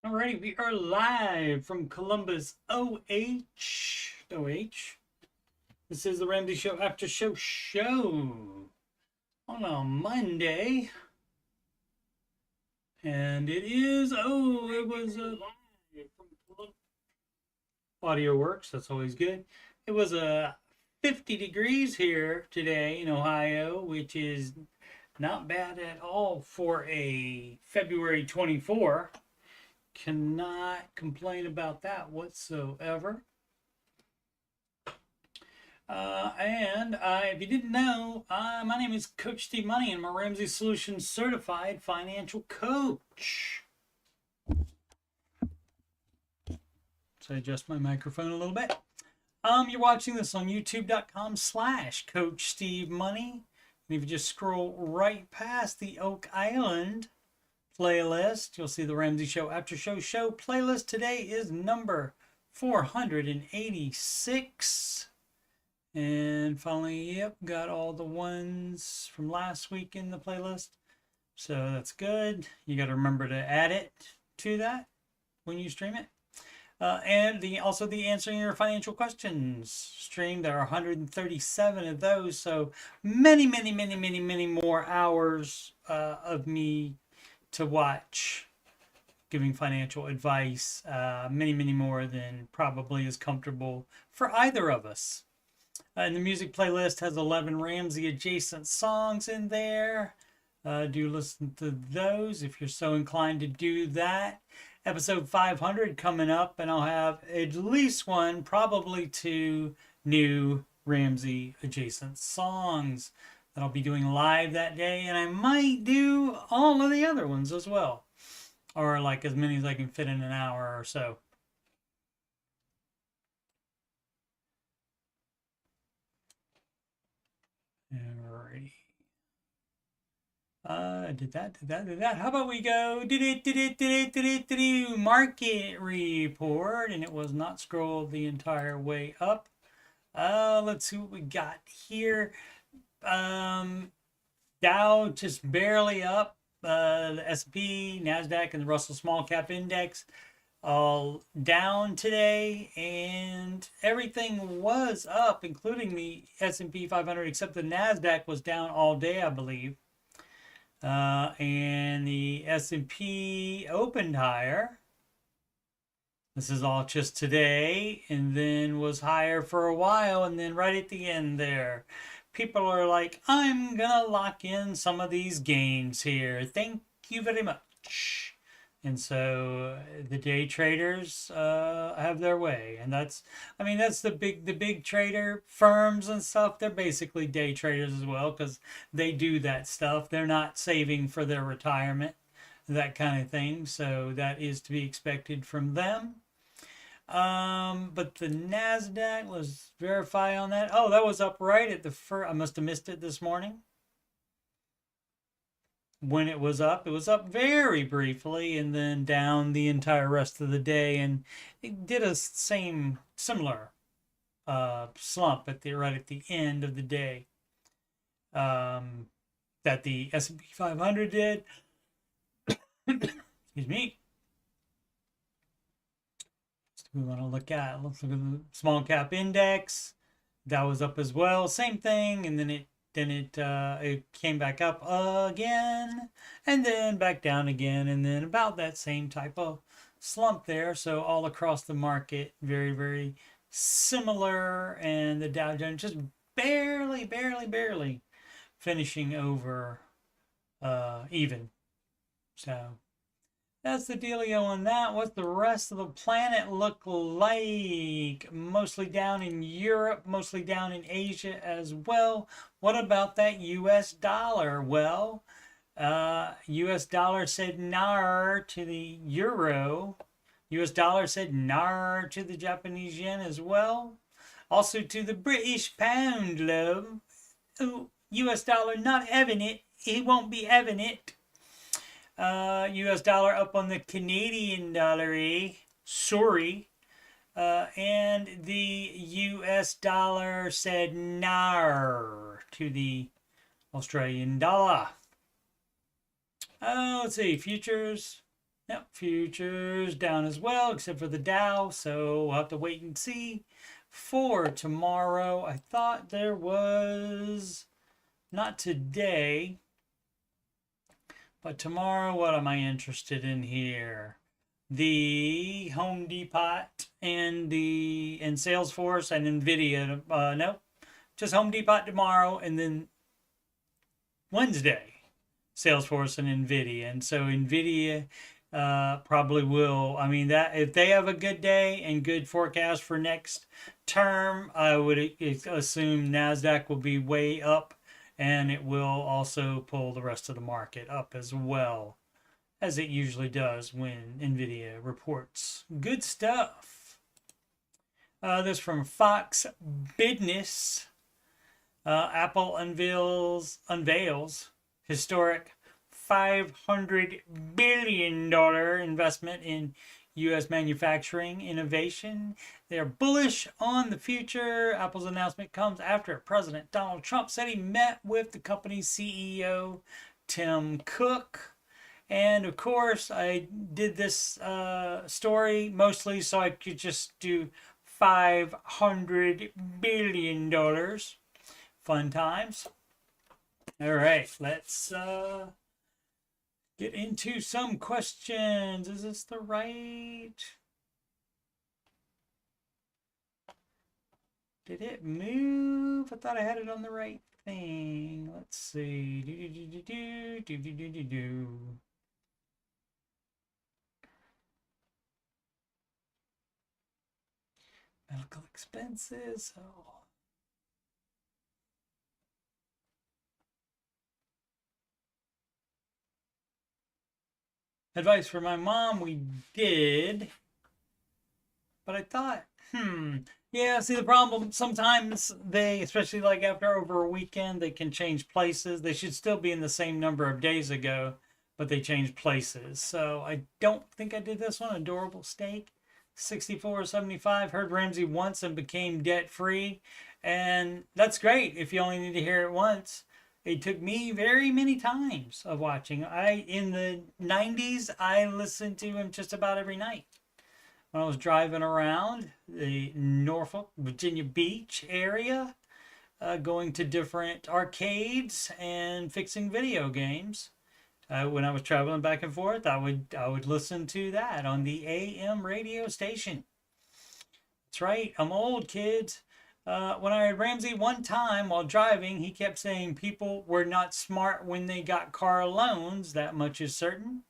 Alrighty, we are live from Columbus, OH. This is the Ramsey Show After Show on a Monday. And it is, it was live from Columbus. Audio works, that's always good. It was 50 degrees here today in Ohio, which is not bad at all for a February 24. Cannot complain about that whatsoever. If you didn't know, my name is Coach Steve Money, and I'm a Ramsey Solutions certified financial coach. So I adjust my microphone a little bit. You're watching this on youtube.com/Coach Steve Money. And if you just scroll right past the Oak Island playlist, you'll see the Ramsey Show After Show playlist. Today is number 486. And finally, yep, got all the ones from last week in the playlist. So that's good. You got to remember to add it to that when you stream it. And also the answering your financial questions stream. There are 137 of those. So many more hours of me to watch giving financial advice, many more than probably is comfortable for either of us. And the music playlist has 11 Ramsey adjacent songs in there. Do listen to those if you're so inclined to do that. Episode 500 coming up, and I'll have at least one, probably two new Ramsey adjacent songs that I'll be doing live that day, and I might do all of the other ones as well, or like as many as I can fit in an hour or so. Alrighty. Did that. How about we go market report, and it was not scrolled the entire way up. Let's see what we got here. Dow just barely up. The S&P, NASDAQ, and the Russell Small Cap Index all down today, and everything was up, including the S&P 500, except the NASDAQ was down all day, I believe. And the S&P opened higher. This is all just today, and then was higher for a while, and then right at the end there, people are like, I'm gonna lock in some of these gains here. Thank you very much. And so the day traders have their way, and that's the big trader firms and stuff. They're basically day traders as well, because they do that stuff. They're not saving for their retirement, that kind of thing. So that is to be expected from them. But the NASDAQ, let's verify on that. Oh, that was up right at the first. I must have missed it this morning. When it was up very briefly, and then down the entire rest of the day, and it did a similar slump right at the end of the day that the S&P 500 did. Excuse me. We want to look at the small cap index. That was up as well, same thing, and then it came back up again, and then back down again, and then about that same type of slump there. So all across the market, very similar, and the Dow Jones just barely finishing over even. So that's the dealio on that. What's the rest of the planet look like? Mostly down in Europe, mostly down in Asia as well. What about that US dollar? Well, US dollar said nar to the euro. US dollar said nar to the Japanese yen as well. Also to the British pound, love. Oh, US dollar not having it. It won't be having it. US dollar up on the Canadian dollar, sorry. And the US dollar said nar to the Australian dollar. Let's see, futures Yep, futures down as well, except for the Dow. So we'll have to wait and see. For tomorrow, I thought there was, not today, but tomorrow, what am I interested in here? The Home Depot and Salesforce and Nvidia. No, just Home Depot tomorrow, and then Wednesday, Salesforce and Nvidia. And so Nvidia probably will. I mean, that if they have a good day and good forecast for next term, I would assume Nasdaq will be way up, and it will also pull the rest of the market up as well, as it usually does when Nvidia reports good stuff. This from Fox Business. Apple unveils historic $500 billion investment in U.S. manufacturing innovation. They're bullish on the future. Apple's announcement comes after President Donald Trump said he met with the company's CEO, Tim Cook. And of course, I did this story mostly so I could just do $500 billion. Fun times. All right, let's get into some questions. Is this the right? Did it move? I thought I had it on the right thing. Let's see. Medical expenses. Oh. Advice for my mom, we did. But I thought, yeah, see the problem, sometimes they, especially like after over a weekend, they can change places. They should still be in the same number of days ago, but they changed places. So I don't think I did this one. Adorable steak, 64.75. Heard Ramsey once and became debt free. And that's great if you only need to hear it once. It took me very many times of watching. In the 90s, I listened to him just about every night when I was driving around the Norfolk, Virginia Beach area, going to different arcades and fixing video games. When I was traveling back and forth, I would listen to that on the AM radio station. That's right, I'm old, kids. When I had Ramsey one time while driving, he kept saying people were not smart when they got car loans. That much is certain.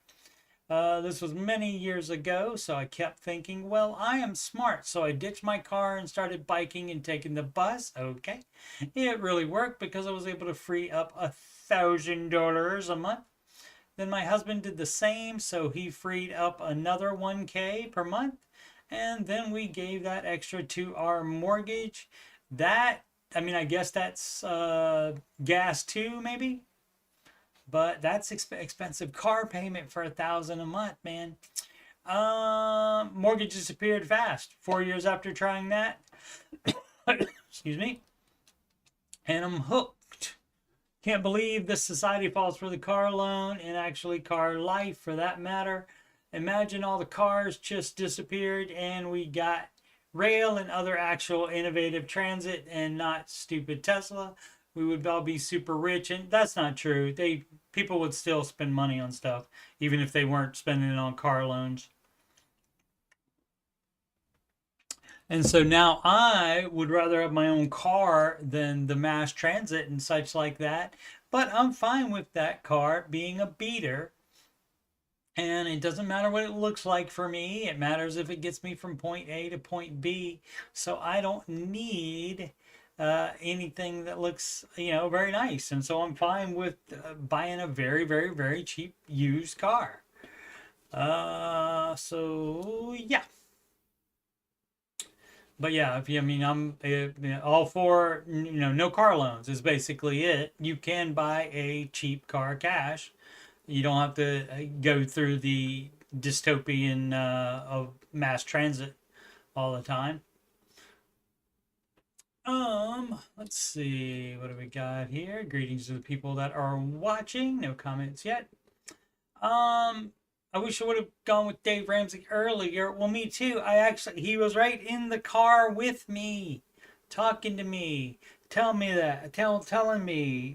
This was many years ago, so I kept thinking, well, I am smart. So I ditched my car and started biking and taking the bus. Okay. It really worked because I was able to free up $1,000 a month. Then my husband did the same, so he freed up another $1K per month. And then we gave that extra to our mortgage. I guess that's gas too, maybe. But that's expensive car payment for $1,000 a month, man. Mortgage disappeared fast. 4 years after trying that, excuse me, and I'm hooked. Can't believe this society falls for the car loan and actually car life for that matter. Imagine all the cars just disappeared and we got rail and other actual innovative transit and not stupid Tesla. We would all be super rich, and that's not true. People would still spend money on stuff even if they weren't spending it on car loans. And so now I would rather have my own car than the mass transit and such like that. But I'm fine with that car being a beater. And it doesn't matter what it looks like for me. It matters if it gets me from point A to point B. So I don't need anything that looks, very nice. And so I'm fine with buying a very, very, very cheap used car. So yeah. But yeah, I'm all for, no car loans is basically it. You can buy a cheap car cash. You don't have to go through the dystopian of mass transit all the time. Let's see, what do we got here? Greetings to the people that are watching. No comments yet. I wish I would have gone with Dave Ramsey earlier. Well, me too. He was right in the car with me, talking to me, telling me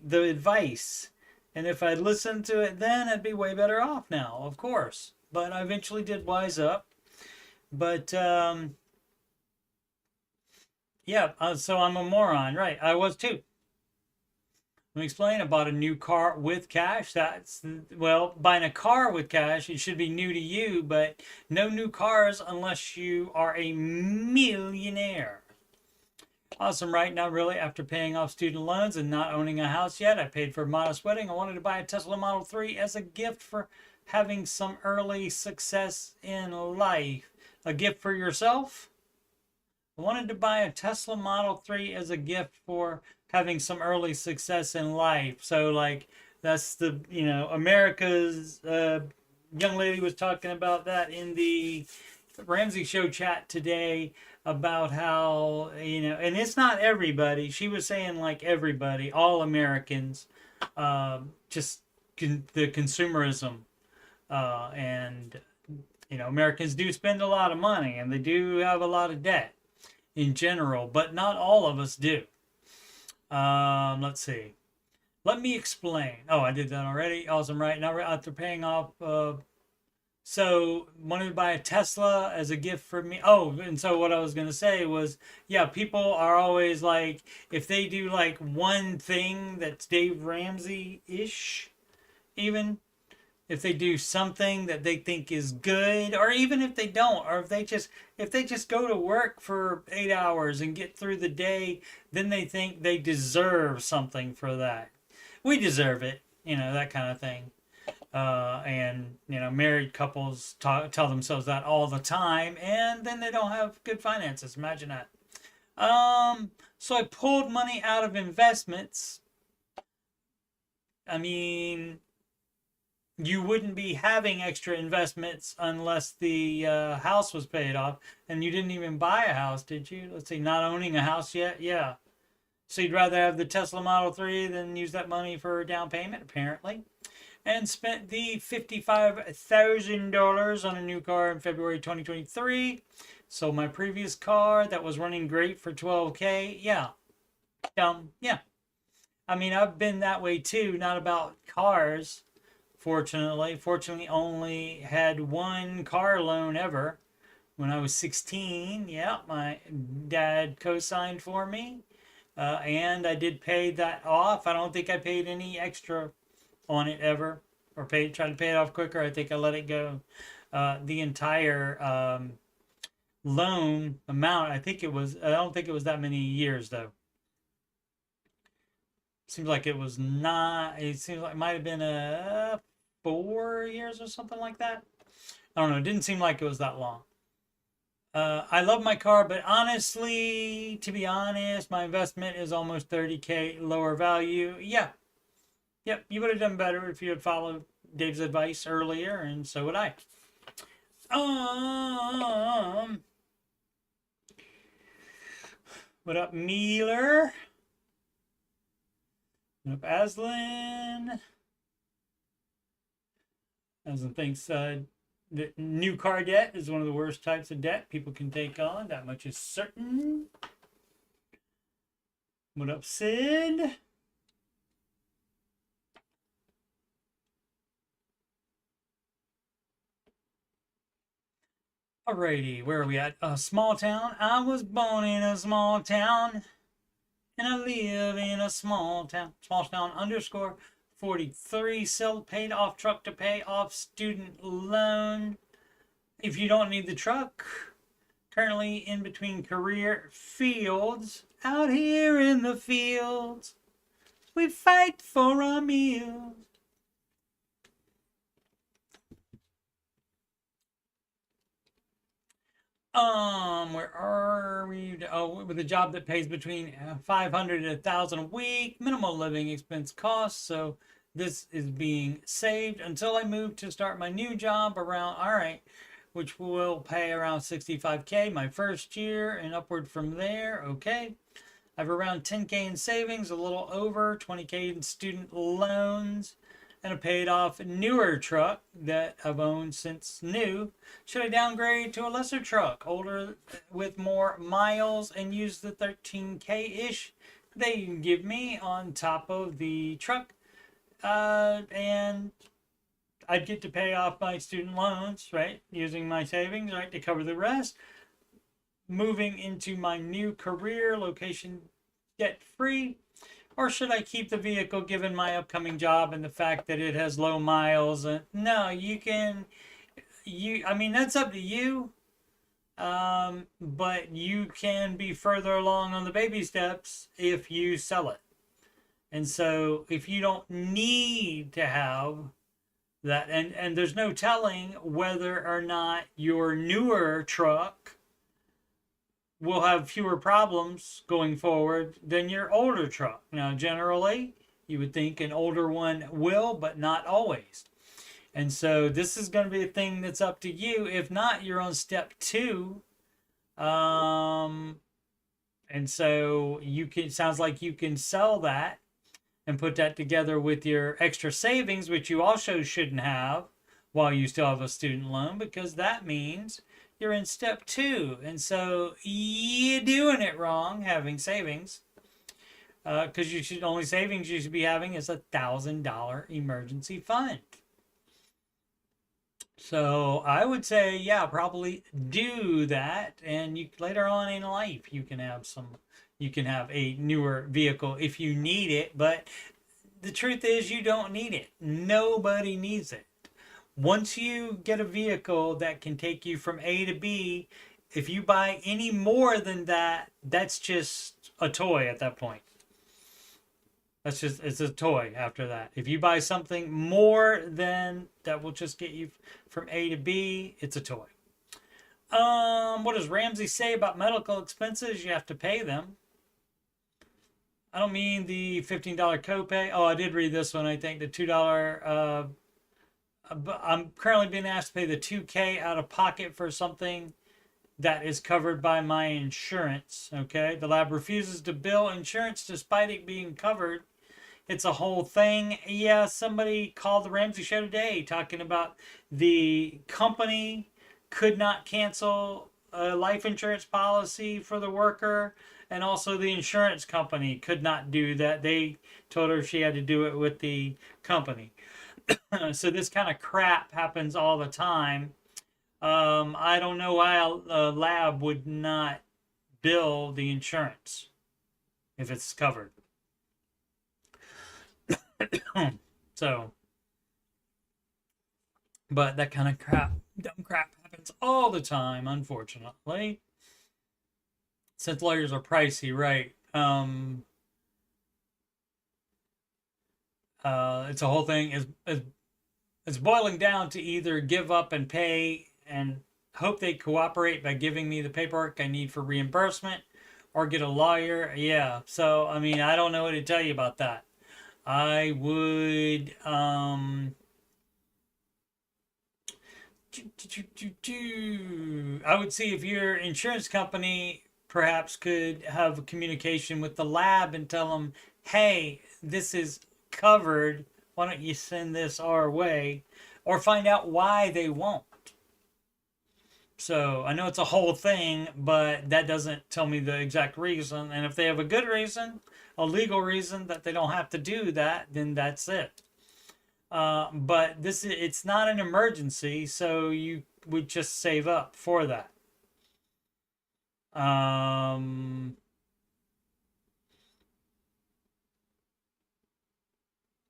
the advice. And if I'd listened to it then, I'd be way better off now, of course. But I eventually did wise up. But, yeah, so I'm a moron, right? I was too. Let me explain. I bought a new car with cash. Well, buying a car with cash, it should be new to you, but no new cars unless you are a millionaire. Awesome, right? Now, really, after paying off student loans and not owning a house yet, I paid for a modest wedding. I wanted to buy a Tesla Model 3 as a gift for having some early success in life. A gift for yourself? I wanted to buy a Tesla Model 3 as a gift for having some early success in life. So, like, that's the, America's young lady was talking about that in the Ramsey Show chat today about how, and it's not everybody. She was saying, like, everybody, all Americans, just the consumerism. And, Americans do spend a lot of money and they do have a lot of debt in general, but not all of us do. Let's see. Let me explain. Oh, I did that already. Awesome, right? Now we're after paying off. So wanted to buy a Tesla as a gift for me. Oh, and so what I was gonna say was, yeah, people are always like, if they do like one thing that's Dave Ramsey-ish, even if they do something that they think is good, or even if they don't, or if they just go to work for 8 hours and get through the day, then they think they deserve something for that. We deserve it, that kind of thing. And married couples tell themselves that all the time, and then they don't have good finances. Imagine that. So I pulled money out of investments. I mean, you wouldn't be having extra investments unless the house was paid off. And you didn't even buy a house, did you? Let's see, not owning a house yet? Yeah. So you'd rather have the Tesla Model 3 than use that money for a down payment, apparently. And spent the $55,000 on a new car in February 2023. So my previous car that was running great for $12K, yeah. Yeah. I mean, I've been that way too, not about cars. Fortunately, only had one car loan ever when I was 16. Yeah, my dad co-signed for me, and I did pay that off. I don't think I paid any extra on it ever, or tried to pay it off quicker. I think I let it go. The entire loan amount, I don't think it was that many years though. Seems like it was not. It seems like it might have been 4 years or something like that. I don't know. It didn't seem like it was that long. I love my car, but honestly, to be honest, my investment is almost 30K lower value. Yeah. Yep, you would have done better if you had followed Dave's advice earlier, and so would I. What up, Mealer? What up, Aslan? Aslan thinks that new car debt is one of the worst types of debt people can take on. That much is certain. What up, Sid? Alrighty, where are we at? A small town. I was born in a small town, and I live in a small town. Small town underscore 43. Sell paid off truck to pay off student loan. If you don't need the truck, currently in between career fields. Out here in the fields, we fight for our meals. Where are we? Oh, with a job that pays between 500 and 1,000 a week, minimal living expense costs. So this is being saved until I move to start my new job around, all right, which will pay around 65K my first year and upward from there. Okay. I have around 10K in savings, a little over 20K in student loans. and a paid off newer truck that I've owned since new. Should I downgrade to a lesser truck, older with more miles, and use the 13K-ish they give me on top of the truck? And I'd get to pay off my student loans, right? Using my savings, right, to cover the rest. Moving into my new career location debt free. Or should I keep the vehicle given my upcoming job and the fact that it has low miles? No, I mean, that's up to you. But you can be further along on the baby steps if you sell it. And so if you don't need to have that, and there's no telling whether or not your newer truck will have fewer problems going forward than your older truck. Now, generally, you would think an older one will, but not always. And so this is going to be a thing that's up to you. If not, you're on step 2. And so sounds like you can sell that and put that together with your extra savings, which you also shouldn't have while you still have a student loan, because that means you're in step 2. And so you're doing it wrong having savings, because only savings you should be having is $1,000 emergency fund. So I would say, yeah, probably do that. And later on in life, you can have a newer vehicle if you need it. But the truth is, you don't need it. Nobody needs it. Once you get a vehicle that can take you from A to B, if you buy any more than that, that's just a toy at that point. It's a toy after that. If you buy something more than that will just get you from A to B, it's a toy. What does Ramsey say about medical expenses? You have to pay them. I don't mean the $15 copay. Oh, I did read this one. I think the $2. I'm currently being asked to pay the $2K out of pocket for something that is covered by my insurance. Okay, the lab refuses to bill insurance despite it being covered. It's a whole thing. Yeah, somebody called the Ramsey show today talking about the company could not cancel a life insurance policy for the worker, and also the insurance company could not do that. They told her she had to do it with the company. So this kind of crap happens all the time. I don't know why a lab would not bill the insurance if it's covered. So, but that kind of dumb crap happens all the time, unfortunately. Since lawyers are pricey, right? It's a whole thing. It's boiling down to either give up and pay and hope they cooperate by giving me the paperwork I need for reimbursement, or get a lawyer. Yeah. So, I mean, I don't know what to tell you about that. I would see if your insurance company perhaps could have a communication with the lab and tell them, hey, this is covered. Why don't you send this our way? Or find out why they won't. So I know it's a whole thing, but that doesn't tell me the exact reason. And if they have a good reason, a legal reason that they don't have to do that, then that's it. But it's not an emergency, so you would just save up for that.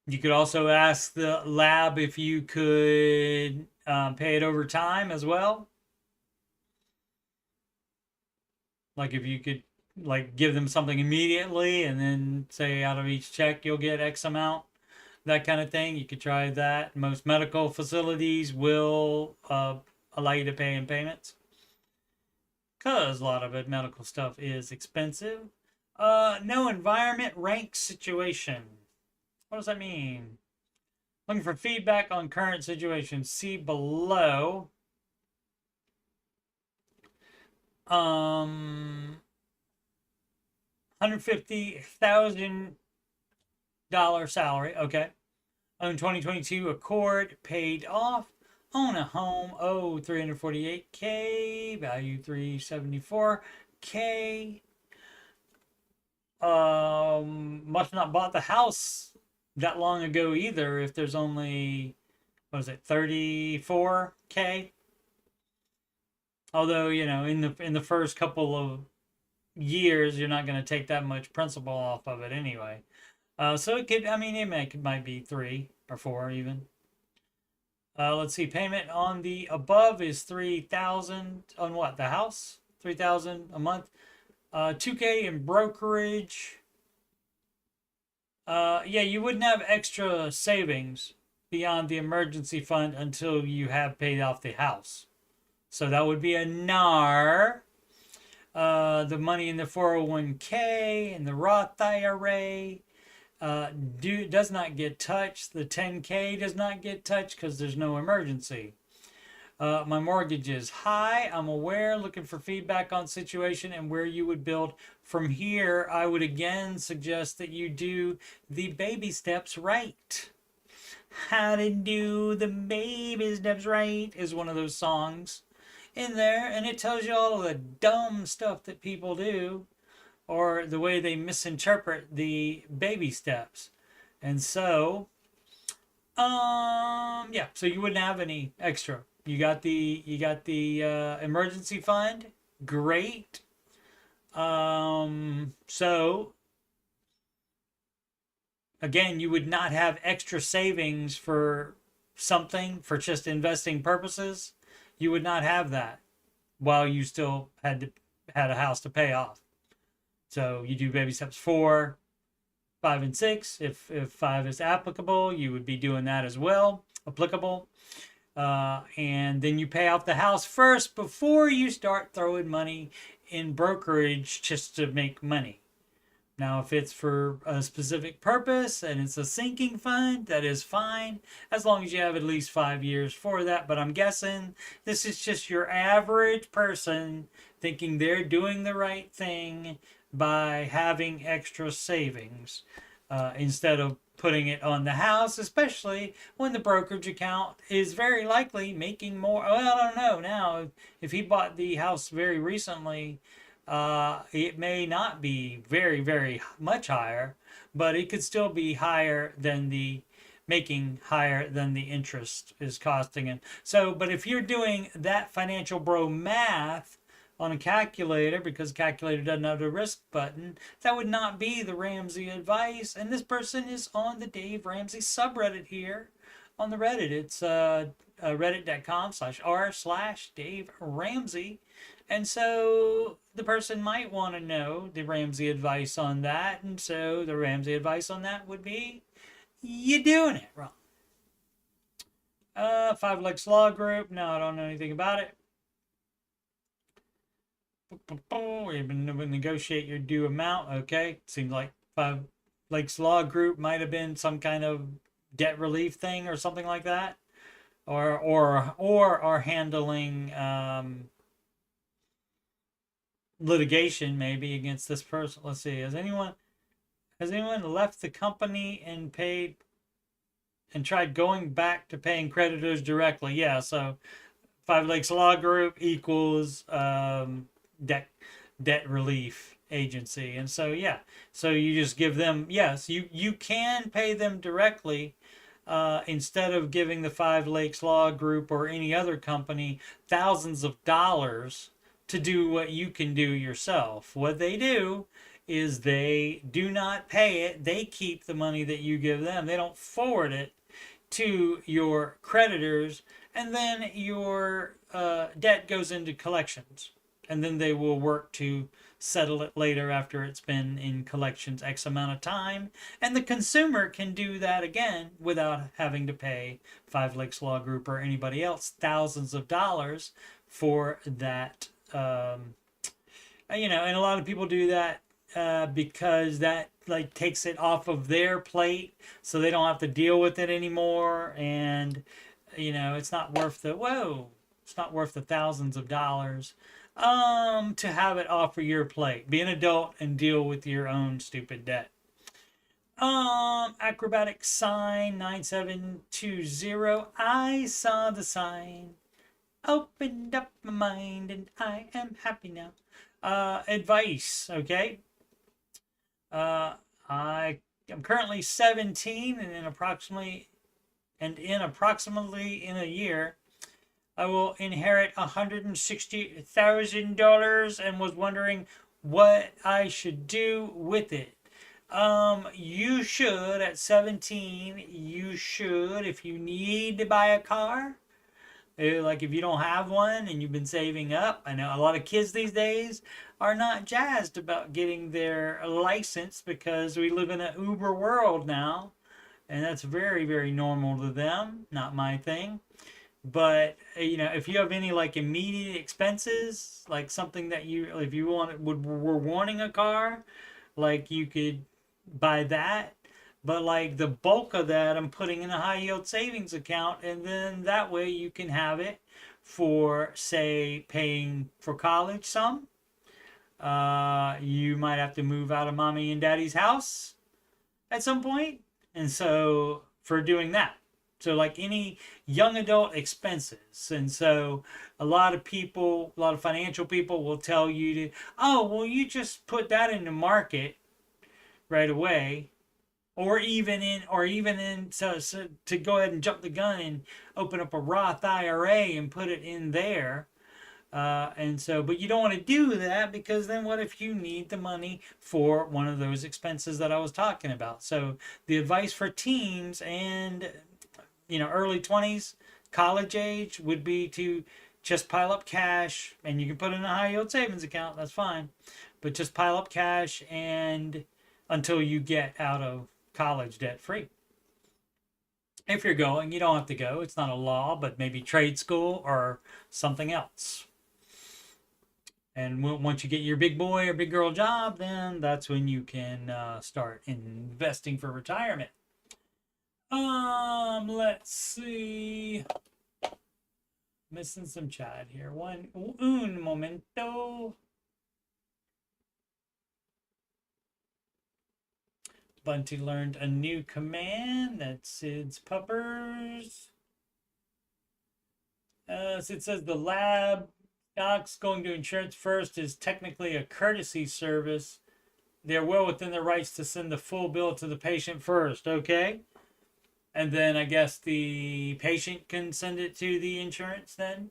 You could also ask the lab if you could pay it over time as well. Like if you could give them something immediately and then say out of each check you'll get X amount, that kind of thing. You could try that. Most medical facilities will allow you to pay in payments, because a lot of it medical stuff is expensive. No environment rank situation. What does that mean? Looking for feedback on current situation. See below. $150,000 salary. Okay. Own 2022 Accord, paid off. Own a home, 348K, value 374K. Must not bought the house that long ago either if there's only, what is it, 34K. Although, in the first couple of years, you're not going to take that much principal off of it anyway. So it could, it might be 3 or 4 even. Let's see, payment on the above is 3,000 on what? The house? 3,000 a month. 2K in brokerage. Yeah, you wouldn't have extra savings beyond the emergency fund until you have paid off the house. So that would be a NAR. The money in the 401k and the Roth IRA does not get touched. The 10K does not get touched because there's no emergency. My mortgage is high. I'm aware. Looking for feedback on situation and where you would build from here. I would again suggest that you do the baby steps right. How to do the baby steps right is one of those songs in there, and it tells you all the dumb stuff that people do or the way they misinterpret the baby steps. And so yeah, so you wouldn't have any extra. You got the emergency fund. Great. So again, you would not have extra savings for something for just investing purposes. You would not have that while you still had a house to pay off. So you do baby steps 4, 5, and 6. If 5 is applicable, you would be doing that as well. Applicable. And then you pay off the house first before you start throwing money in brokerage just to make money. Now, if it's for a specific purpose and it's a sinking fund, that is fine, as long as you have at least 5 years for that. But I'm guessing this is just your average person thinking they're doing the right thing by having extra savings instead of putting it on the house, especially when the brokerage account is very likely making more. Well, I don't know now. If he bought the house very recently, it may not be very, very much higher, but it could still be higher than the making higher than the interest is costing him. So, but if you're doing that financial bro math on a calculator, because calculator doesn't have the risk button, that would not be the Ramsey advice. And this person is on the Dave Ramsey subreddit here on the Reddit. It's reddit.com/r/Dave Ramsey. And so the person might want to know the Ramsey advice on that. And so the Ramsey advice on that would be, you're doing it wrong. 5 Legs Law Group. No, I don't know anything about it. You're going to negotiate your due amount. Okay. Seems like 5 Lakes Law Group might have been some kind of debt relief thing or something like that. Or are handling litigation maybe against this person. Let's see. Has anyone left the company and paid and tried going back to paying creditors directly? Yeah, so 5 Lakes Law Group equals debt relief agency. And so yeah, so you just give them, yes, you can pay them directly instead of giving the 5 Lakes Law Group or any other company thousands of dollars to do what you can do yourself. What they do is they do not pay it. They keep the money that you give them. They don't forward it to your creditors, and then your debt goes into collections. And then they will work to settle it later after it's been in collections X amount of time. And the consumer can do that again without having to pay 5 Lakes Law Group or anybody else thousands of dollars for that. And a lot of people do that because that like takes it off of their plate, so they don't have to deal with it anymore. And it's not worth it's not worth the thousands of dollars to have it off of your plate. Be an adult and deal with your own stupid debt. Acrobatic sign 9720. I saw the sign, opened up my mind, and I am happy now. Advice, okay? Uh, I am currently 17, and in approximately in a year, I will inherit $160,000 and was wondering what I should do with it. You should at 17, you should, if you need to buy a car, like if you don't have one and you've been saving up. I know a lot of kids these days are not jazzed about getting their license because we live in an Uber world now, and that's very, very normal to them. Not my thing. But if you have any like immediate expenses, like something that if you were wanting a car, like you could buy that. But like the bulk of that, I'm putting in a high yield savings account, and then that way you can have it for, say, paying for college some. You might have to move out of mommy and daddy's house at some point, and so for doing that. So like any young adult expenses. And so a lot of financial people will tell you to, oh, well, you just put that in the market right away, or even in so to go ahead and jump the gun and open up a Roth IRA and put it in there. And so, but you don't want to do that, because then what if you need the money for one of those expenses that I was talking about? So the advice for teens and early 20s, college age, would be to just pile up cash, and you can put in a high yield savings account, that's fine, but just pile up cash and until you get out of college debt free. If you're going, you don't have to go, it's not a law, but maybe trade school or something else. And once you get your big boy or big girl job, then that's when you can start investing for retirement. Let's see. Missing some chat here. Un momento. Bunty learned a new command. That's Sid's puppers. Sid says the lab docs going to insurance first is technically a courtesy service. They're well within their rights to send the full bill to the patient first, okay? And then I guess the patient can send it to the insurance then,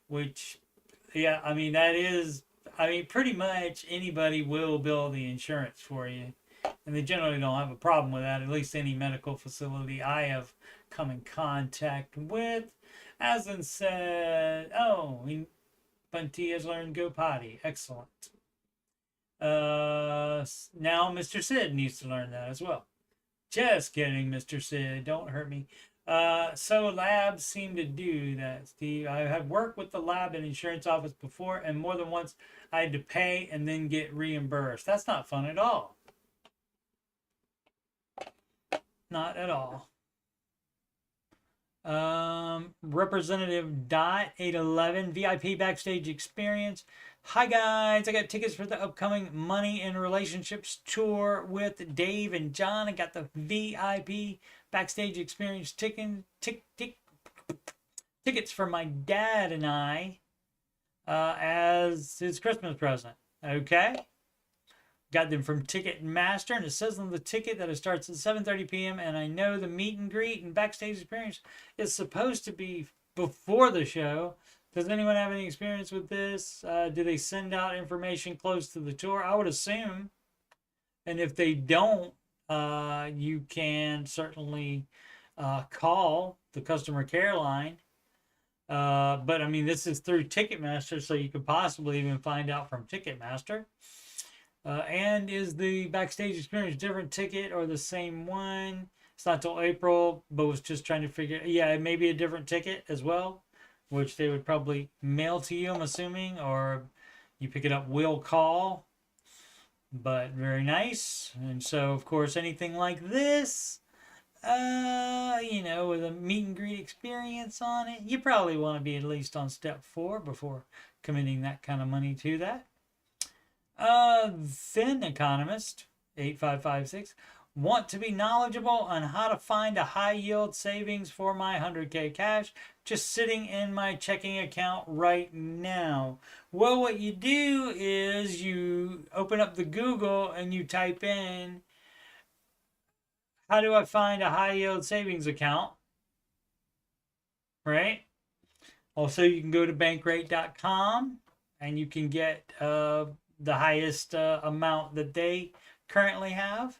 which, yeah, I mean, pretty much anybody will bill the insurance for you. And they generally don't have a problem with that, at least any medical facility I have come in contact with. As in said, Bunty has learned Go Potty. Excellent. Now Mr. Sid needs to learn that as well. Just kidding, Mr. Sid. Don't hurt me. So labs seem to do that, Steve. I have worked with the lab and insurance office before, and more than once I had to pay and then get reimbursed. That's not fun at all. Not at all. Representative Dot 811 VIP backstage experience. Hi guys, I got tickets for the upcoming Money and Relationships tour with Dave and John. I got the VIP backstage experience tickets for my dad and I as his Christmas present. Okay. Got them from Ticketmaster, and it says on the ticket that it starts at 7:30 p.m. And I know the meet and greet and backstage experience is supposed to be before the show. Does anyone have any experience with this? Do they send out information close to the tour? I would assume. And if they don't, you can certainly call the customer care line. But I mean, this is through Ticketmaster, so you could possibly even find out from Ticketmaster. And is the backstage experience different ticket or the same one? It's not till April, but was just trying to figure. Yeah, it may be a different ticket as well, which they would probably mail to you, I'm assuming, or you pick it up will call. But very nice. And so, of course, anything like this, with a meet and greet experience on it, you probably want to be at least on step 4 before committing that kind of money to that. Thin Economist 8556. Want to be knowledgeable on how to find a high yield savings for my 100K cash just sitting in my checking account right now? Well, what you do is you open up the Google and you type in, how do I find a high yield savings account? Right? Also, you can go to bankrate.com and you can get the highest amount that they currently have.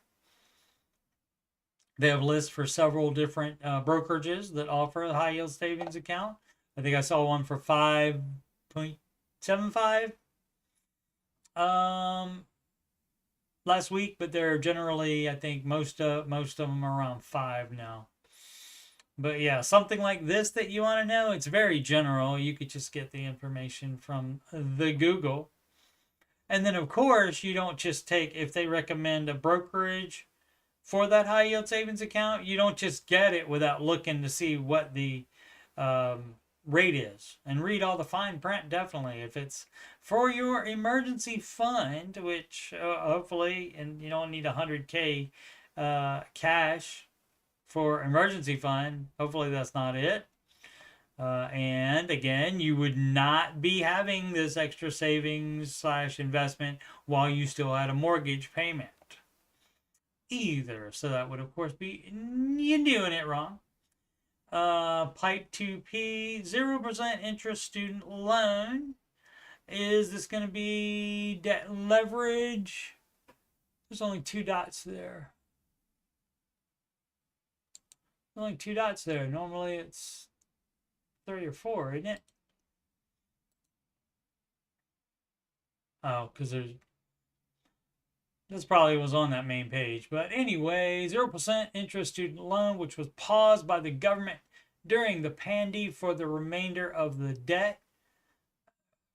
They have lists for several different brokerages that offer a high yield savings account. I think I saw one for 5.75 last week, but they're generally, I think most of them are around 5 now. But yeah, something like this that you want to know, it's very general. You could just get the information from the Google. And then, of course, you don't just take, if they recommend a brokerage for that high yield savings account, you don't just get it without looking to see what the rate is and read all the fine print. Definitely, if it's for your emergency fund, which hopefully, and you don't need 100K cash for emergency fund, hopefully that's not it. And again, you would not be having this extra savings / investment while you still had a mortgage payment either. So that would, of course, be you doing it wrong. Pipe 2P, 0% interest student loan. Is this going to be debt leverage? There's only 2 dots there. Only 2 dots there. Normally it's 3 or 4, isn't it? Oh, because this probably was on that main page. But anyway, 0% interest student loan, which was paused by the government during the pandemic for the remainder of the debt.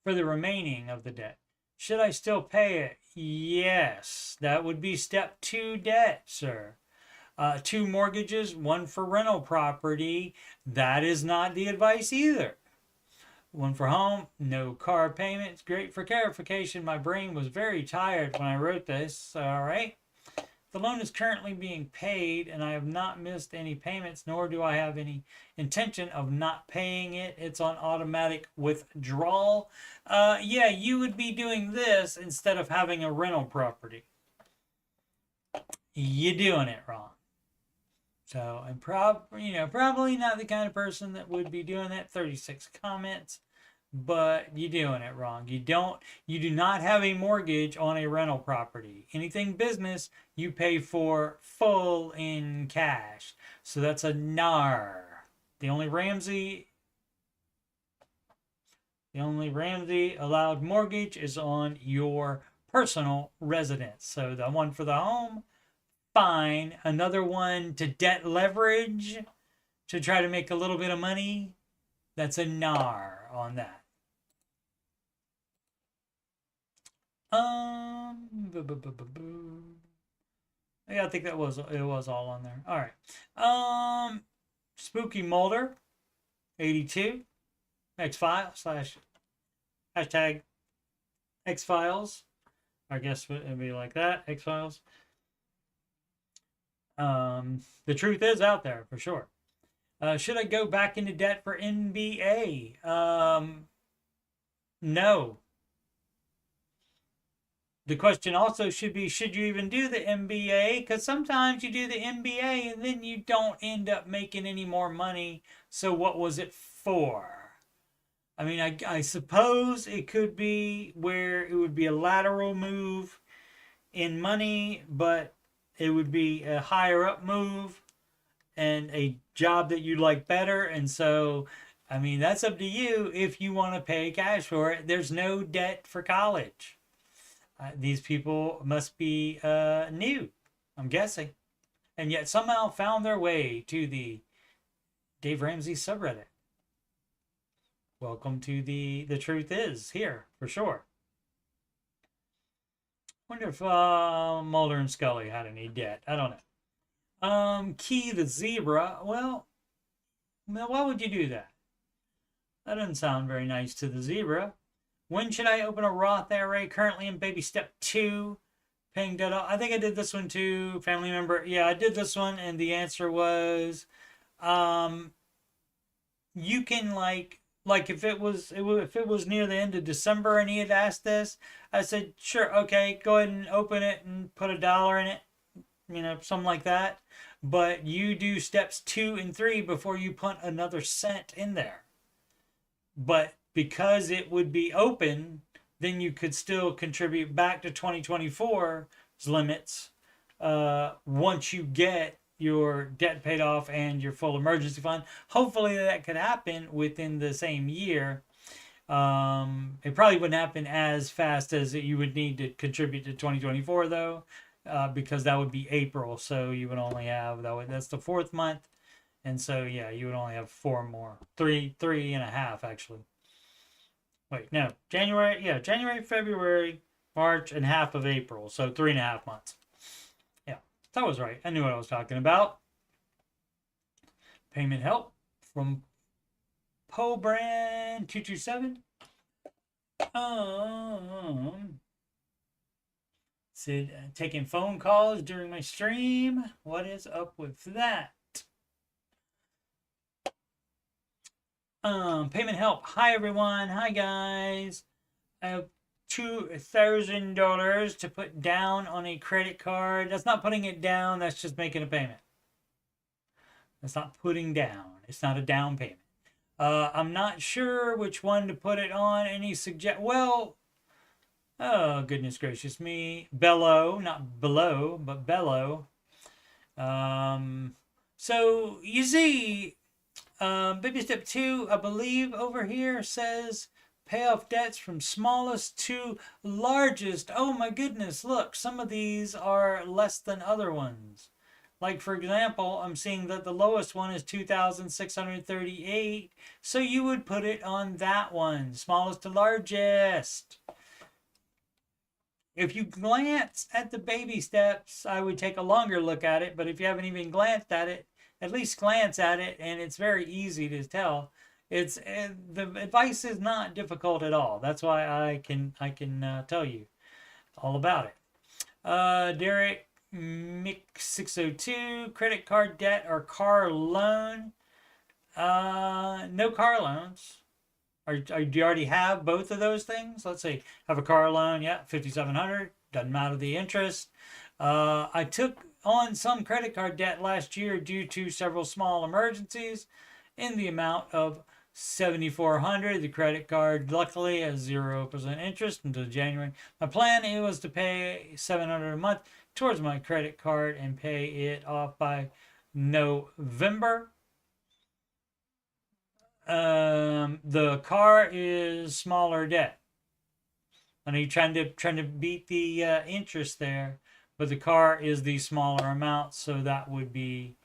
For the remaining of the debt. Should I still pay it? Yes. That would be step 2 debt, sir. 2 mortgages, 1 for rental property. That is not the advice either. 1 for home, no car payments. Great for clarification. My brain was very tired when I wrote this. All right. The loan is currently being paid and I have not missed any payments, nor do I have any intention of not paying it. It's on automatic withdrawal. Yeah, you would be doing this instead of having a rental property. You're doing it wrong. So, and probably not the kind of person that would be doing that. 36 comments, but you're doing it wrong. You do not have a mortgage on a rental property. Anything business, you pay for full in cash. So that's a NAR. The only Ramsey allowed mortgage is on your personal residence. So the one for the home, fine. Another one to debt leverage to try to make a little bit of money, that's a NAR on that. Yeah, I think it was all on there. All right. Spooky Mulder 82 X-Files / hashtag X-Files. I guess it would be like that, X-Files. The truth is out there for sure. Should I go back into debt for NBA? No. The question also should be, should you even do the MBA? Because sometimes you do the MBA and then you don't end up making any more money. So what was it for? I mean, I suppose it could be where it would be a lateral move in money, but it would be a higher up move and a job that you like better. And so, I mean, that's up to you if you want to pay cash for it. There's no debt for college. These people must be new, I'm guessing. And yet somehow found their way to the Dave Ramsey subreddit. Welcome to the truth is here, for sure. Wonder if Mulder and Scully had any debt. I don't know. Key the zebra. Well, why would you do that? That doesn't sound very nice to the zebra. When should I open a Roth IRA? Currently in baby step 2. paying debt off. I think I did this one too. Family member. Yeah, I did this one, and the answer was, you can like if it was near the end of December and he had asked this, I said sure, okay, go ahead and open it and put $1 in it, something like that. But you do steps 2 and 3 before you put another cent in there. But because it would be open, then you could still contribute back to 2024's limits once you get your debt paid off and your full emergency fund. Hopefully that could happen within the same year. It probably wouldn't happen as fast as you would need to contribute to 2024 though, because that would be April. So you would only have, that's the 4th month. And so, yeah, you would only have 4 more, three and a half actually. Wait, no, January, February, March, and half of April. So 3.5 months. Yeah, that was right. I knew what I was talking about. Payment help from Brand 227. Said taking phone calls during my stream. What is up with that? Payment help. Hi everyone. Hi guys. I have $2,000 to put down on a credit card. That's not putting it down. That's just making a payment. That's not putting down. It's not a down payment. I'm not sure which one to put it on. Any suggest? Well, oh goodness gracious me. Bello, not below, but bellow. So you see, baby step 2, I believe over here says pay off debts from smallest to largest. Oh my goodness, look, some of these are less than other ones. Like for example, I'm seeing that the lowest one is $2,638. So you would put it on that one, smallest to largest. If you glance at the baby steps, I would take a longer look at it. But if you haven't even glanced at it, at least glance at it, and it's very easy to tell. It's the advice is not difficult at all. That's why I can tell you all about it. Derek Mick 602, credit card debt or car loan? No car loans. Do you already have both of those things? Let's see. Have a car loan, yeah, $5,700. Doesn't matter the interest. I took on some credit card debt last year due to several small emergencies in the amount of $7,400. The credit card luckily has 0% interest until January. My plan was to pay $700 a month towards my credit card and pay it off by November. The car is smaller debt. I know you're trying to beat the interest there, but the car is the smaller amount, so that would be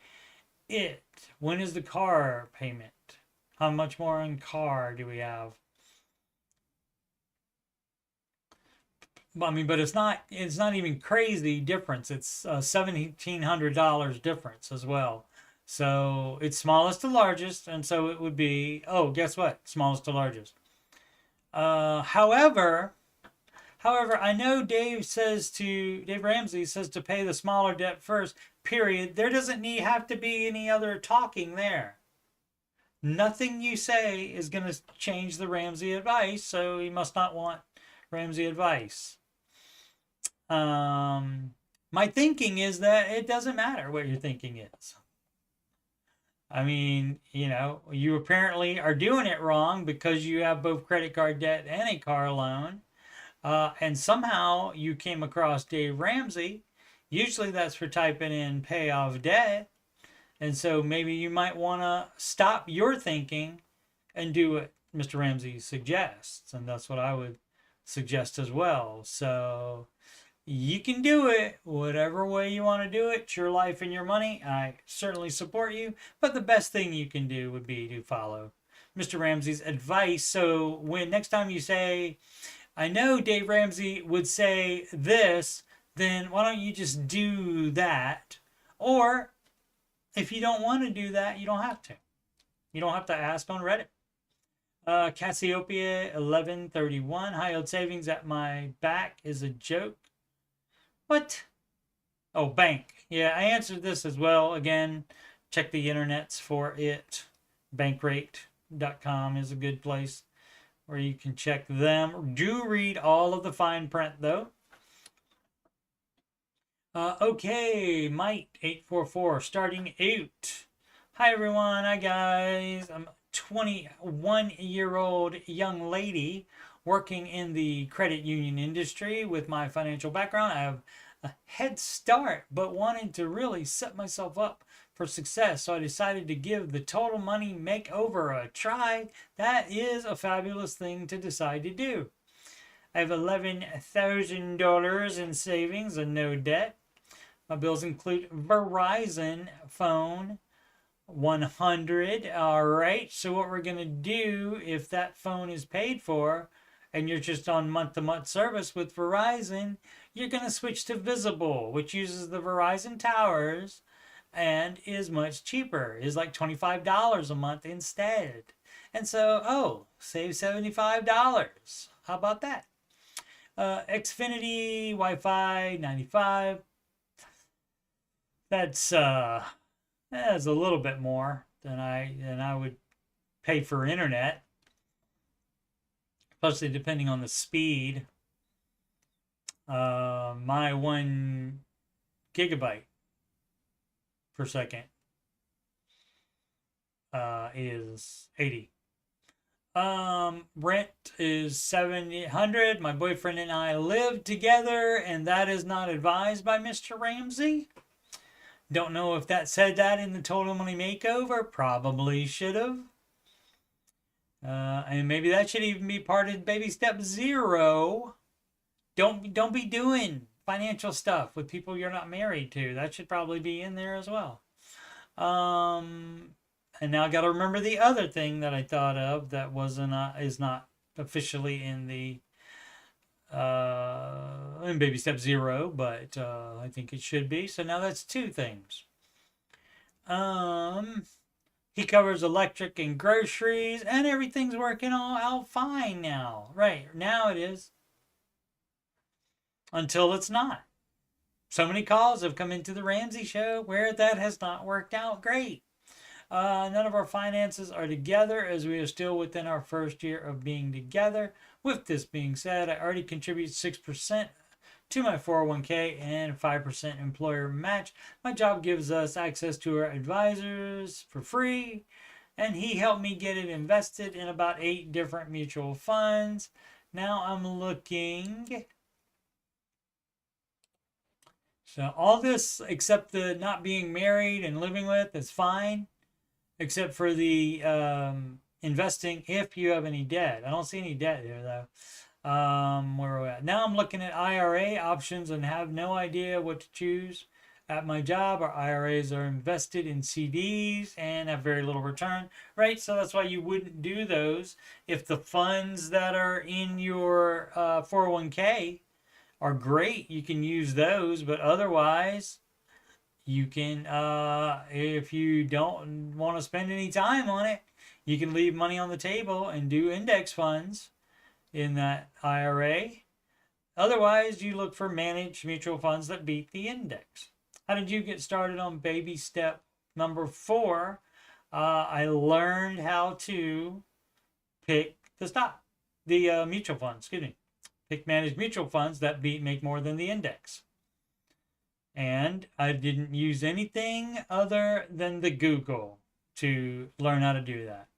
it. When is the car payment? How much more on car do we have? I mean, but it's not even crazy difference. It's $1,700 difference as well. So it's smallest to largest, and so it would be, oh, guess what? Smallest to largest. However, I know Dave Ramsey says to pay the smaller debt first, period. There doesn't have to be any other talking there. Nothing you say is going to change the Ramsey advice, so he must not want Ramsey advice. My thinking is that it doesn't matter what your thinking is. I mean, you apparently are doing it wrong because you have both credit card debt and a car loan. And somehow you came across Dave Ramsey. Usually that's for typing in pay off debt. And so maybe you might want to stop your thinking and do what Mr. Ramsey suggests. And that's what I would suggest as well. So you can do it whatever way you want to do it. It's your life and your money. I certainly support you. But the best thing you can do would be to follow Mr. Ramsey's advice. So when next time you say, I know Dave Ramsey would say this, then why don't you just do that? Or if you don't want to do that, you don't have to. You don't have to ask on Reddit. Cassiopeia 1131, high yield savings at my back is a joke. What? Oh, bank. Yeah, I answered this as well. Again, check the internets for it. Bankrate.com is a good place where you can check them. Do read all of the fine print, though. Okay, Mike844 starting out. Hi, everyone. Hi, guys. I'm a 21-year-old young lady working in the credit union industry. With my financial background, I have a head start, but wanted to really set myself up for success. So I decided to give the Total Money Makeover a try. That is a fabulous thing to decide to do. I have $11,000 in savings and no debt. My bills include Verizon phone 100. All right. So what we're going to do, if that phone is paid for and you're just on month-to-month service with Verizon, you're going to switch to Visible, which uses the Verizon towers and is much cheaper. Is like $25 a month instead. And so, save $75. How about that? Xfinity Wi-Fi 95. That's a little bit more than I would pay for internet, especially depending on the speed. My 1 gigabyte per second is 80. Rent is $700. My boyfriend and I live together, and that is not advised by Mr. Ramsey. Don't know if that said that in the Total Money Makeover. Probably should have. And maybe that should even be part of baby step 0. Don't be doing financial stuff with people you're not married to. That should probably be in there as well. And now I got to remember the other thing that I thought of that is not officially in the in baby step 0, but I think it should be. So now that's 2 things. He covers electric and groceries, and everything's working all out fine now. Right now it is, until it's not. So many calls have come into the Ramsey show where that has not worked out great. None of our finances are together, as we are still within our first year of being together. With this being said, I already contribute 6% to my 401k and 5% employer match. My job gives us access to our advisors for free, and he helped me get it invested in about 8 different mutual funds. Now I'm looking. So all this, except the not being married and living with, is fine. Except for the investing if you have any debt. I don't see any debt here, though. Where are we at? Now I'm looking at IRA options and have no idea what to choose. At my job, our IRAs are invested in CDs and have very little return, right? So that's why you wouldn't do those. If the funds that are in your 401k are great, you can use those, but otherwise, you can, if you don't want to spend any time on it, you can leave money on the table and do index funds in that IRA. Otherwise, you look for managed mutual funds that beat the index. How did you get started on baby step number 4? I learned how to pick the mutual funds, pick managed mutual funds that make more than the index. And I didn't use anything other than the Google to learn how to do that.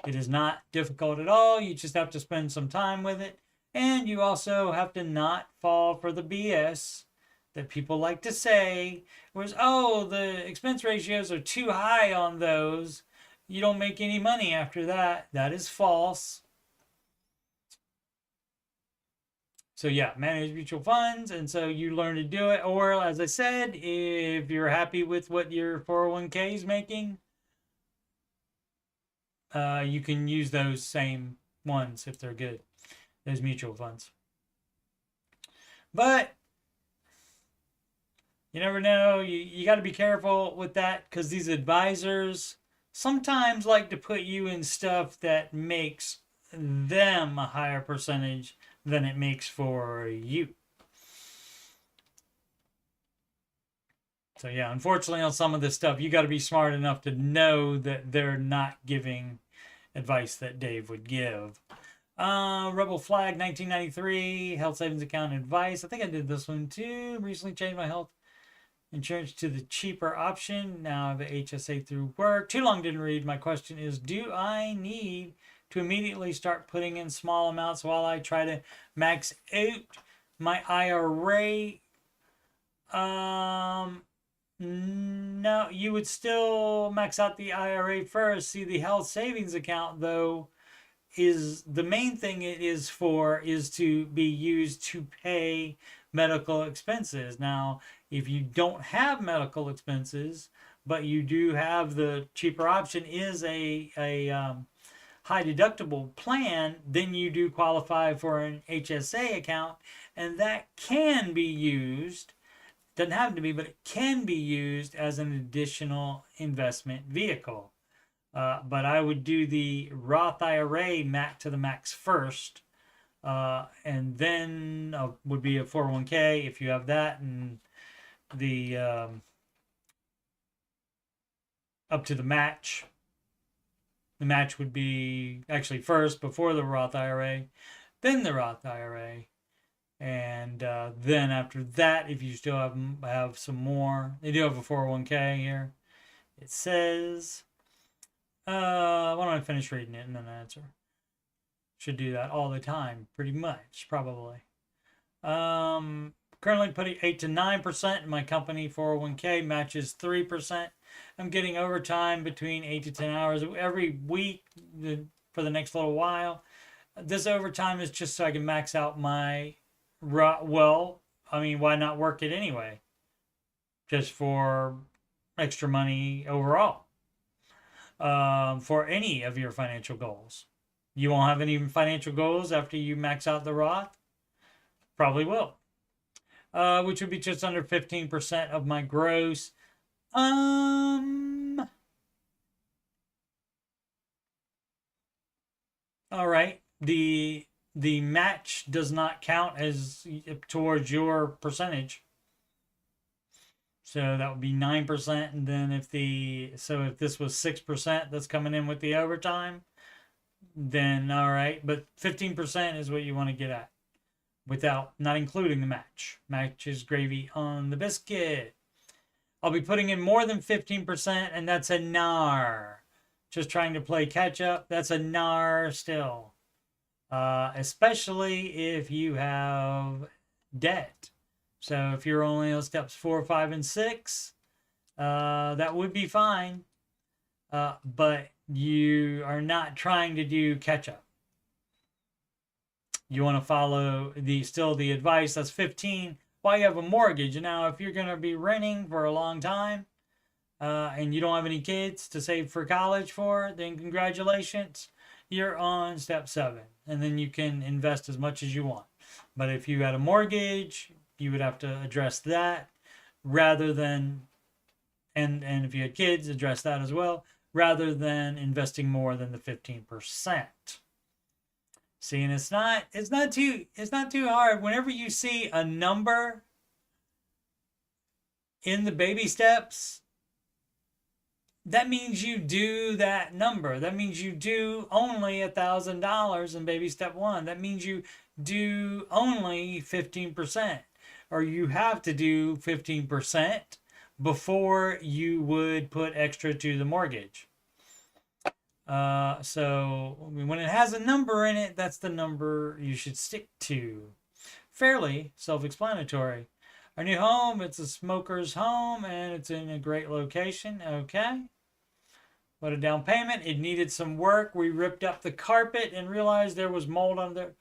It is not difficult at all. You just have to spend some time with it. And you also have to not fall for the BS that people like to say, was, the expense ratios are too high on those. You don't make any money after that. That is false. So yeah, manage mutual funds, and so you learn to do it. Or, as I said, if you're happy with what your 401k is making, you can use those same ones if they're good, those mutual funds. But you never know. You got to be careful with that, because these advisors sometimes like to put you in stuff that makes them a higher percentage than it makes for you. So yeah, unfortunately on some of this stuff, you got to be smart enough to know that they're not giving advice that Dave would give. Rebel Flag 1993, health savings account advice. I think I did this one too. Recently changed my health insurance to the cheaper option. Now I have a HSA through work. Too long didn't read. My question is, do I need to immediately start putting in small amounts while I try to max out my IRA? No, you would still max out the IRA first. See, the health savings account, though, is the main thing it is for is to be used to pay medical expenses. Now, if you don't have medical expenses, but you do have the cheaper option is a high deductible plan, then you do qualify for an HSA account, and that can be used. Doesn't have to be, but it can be used as an additional investment vehicle. But I would do the Roth IRA to the max first, and then would be a 401k if you have that, and the up to the match. The match would be actually first before the Roth IRA, then the Roth IRA. And then after that, if you still have some more, they do have a 401k here. It says, why don't I finish reading it and then answer? Should do that all the time, pretty much, probably. Currently putting 8 to 9% in my company 401k, matches 3%. I'm getting overtime between 8 to 10 hours every week for the next little while. This overtime is just so I can max out my well, I mean, why not work it anyway? Just for extra money overall. For any of your financial goals. You won't have any financial goals after you max out the Roth? Probably will. Which would be just under 15% of my gross. All right. The match does not count as towards your percentage. So that would be 9%. And then if this was 6% that's coming in with the overtime, then all right. But 15% is what you want to get at without not including the match. Match is gravy on the biscuit. I'll be putting in more than 15%, and that's a NAR. Just trying to play catch up. That's a NAR still. Especially if you have debt. So if you're only on steps 4, 5, and 6, that would be fine. But you are not trying to do catch up. You want to follow the advice. That's 15 while you have a mortgage. Now, if you're going to be renting for a long time, and you don't have any kids to save for college for, then congratulations. You're on step 7, and then you can invest as much as you want. But if you had a mortgage, you would have to address that rather than, and if you had kids, address that as well, rather than investing more than the 15%. See, and it's not too hard. Whenever you see a number in the baby steps, that means you do that number. That means you do only $1,000 in baby step 1. That means you do only 15%, or you have to do 15% before you would put extra to the mortgage. So when it has a number in it, that's the number you should stick to. Fairly self-explanatory. Our new home, it's a smoker's home, and it's in a great location. Okay. What a down payment. It needed some work. We ripped up the carpet and realized there was mold on the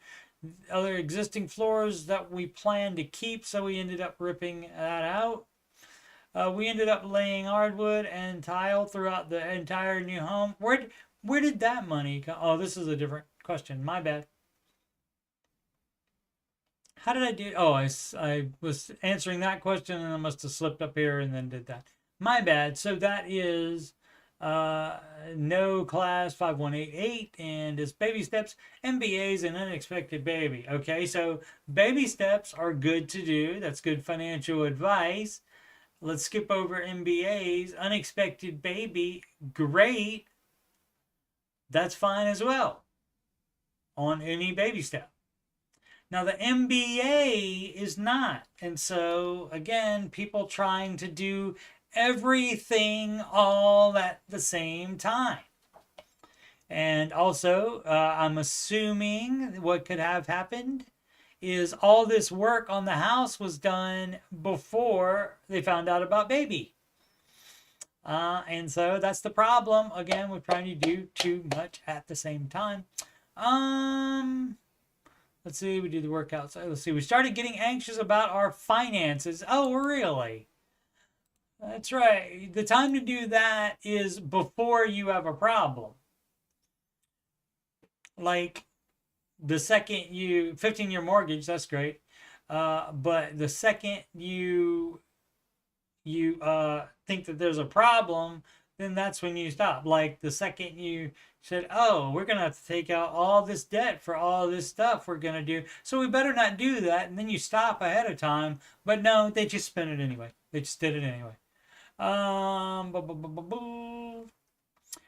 other existing floors that we planned to keep, so we ended up ripping that out. We ended up laying hardwood and tile throughout the entire new home. Where did that money come? Oh, this is a different question. My bad. How did I do? Oh, I was answering that question and I must have slipped up here and then did that. My bad. So that is no class 5188, and it's baby steps, MBAs, and unexpected baby. Okay, so baby steps are good to do. That's good financial advice. Let's skip over MBA's. Unexpected baby, great. That's fine as well on any baby step. Now the MBA is not. And so again, people trying to do everything all at the same time. And also, I'm assuming what could have happened is all this work on the house was done before they found out about baby. And so that's the problem. Again, we're trying to do too much at the same time. Let's see, we do the workouts. Let's see, we started getting anxious about our finances. Oh, really? That's right. The time to do that is before you have a problem. Like the second you 15-year mortgage, that's great. But the second you think that there's a problem, then that's when you stop. Like the second you said, oh, we're gonna have to take out all this debt for all this stuff we're gonna do, so we better not do that, and then you stop ahead of time. But no, they just spent it anyway. They just did it anyway.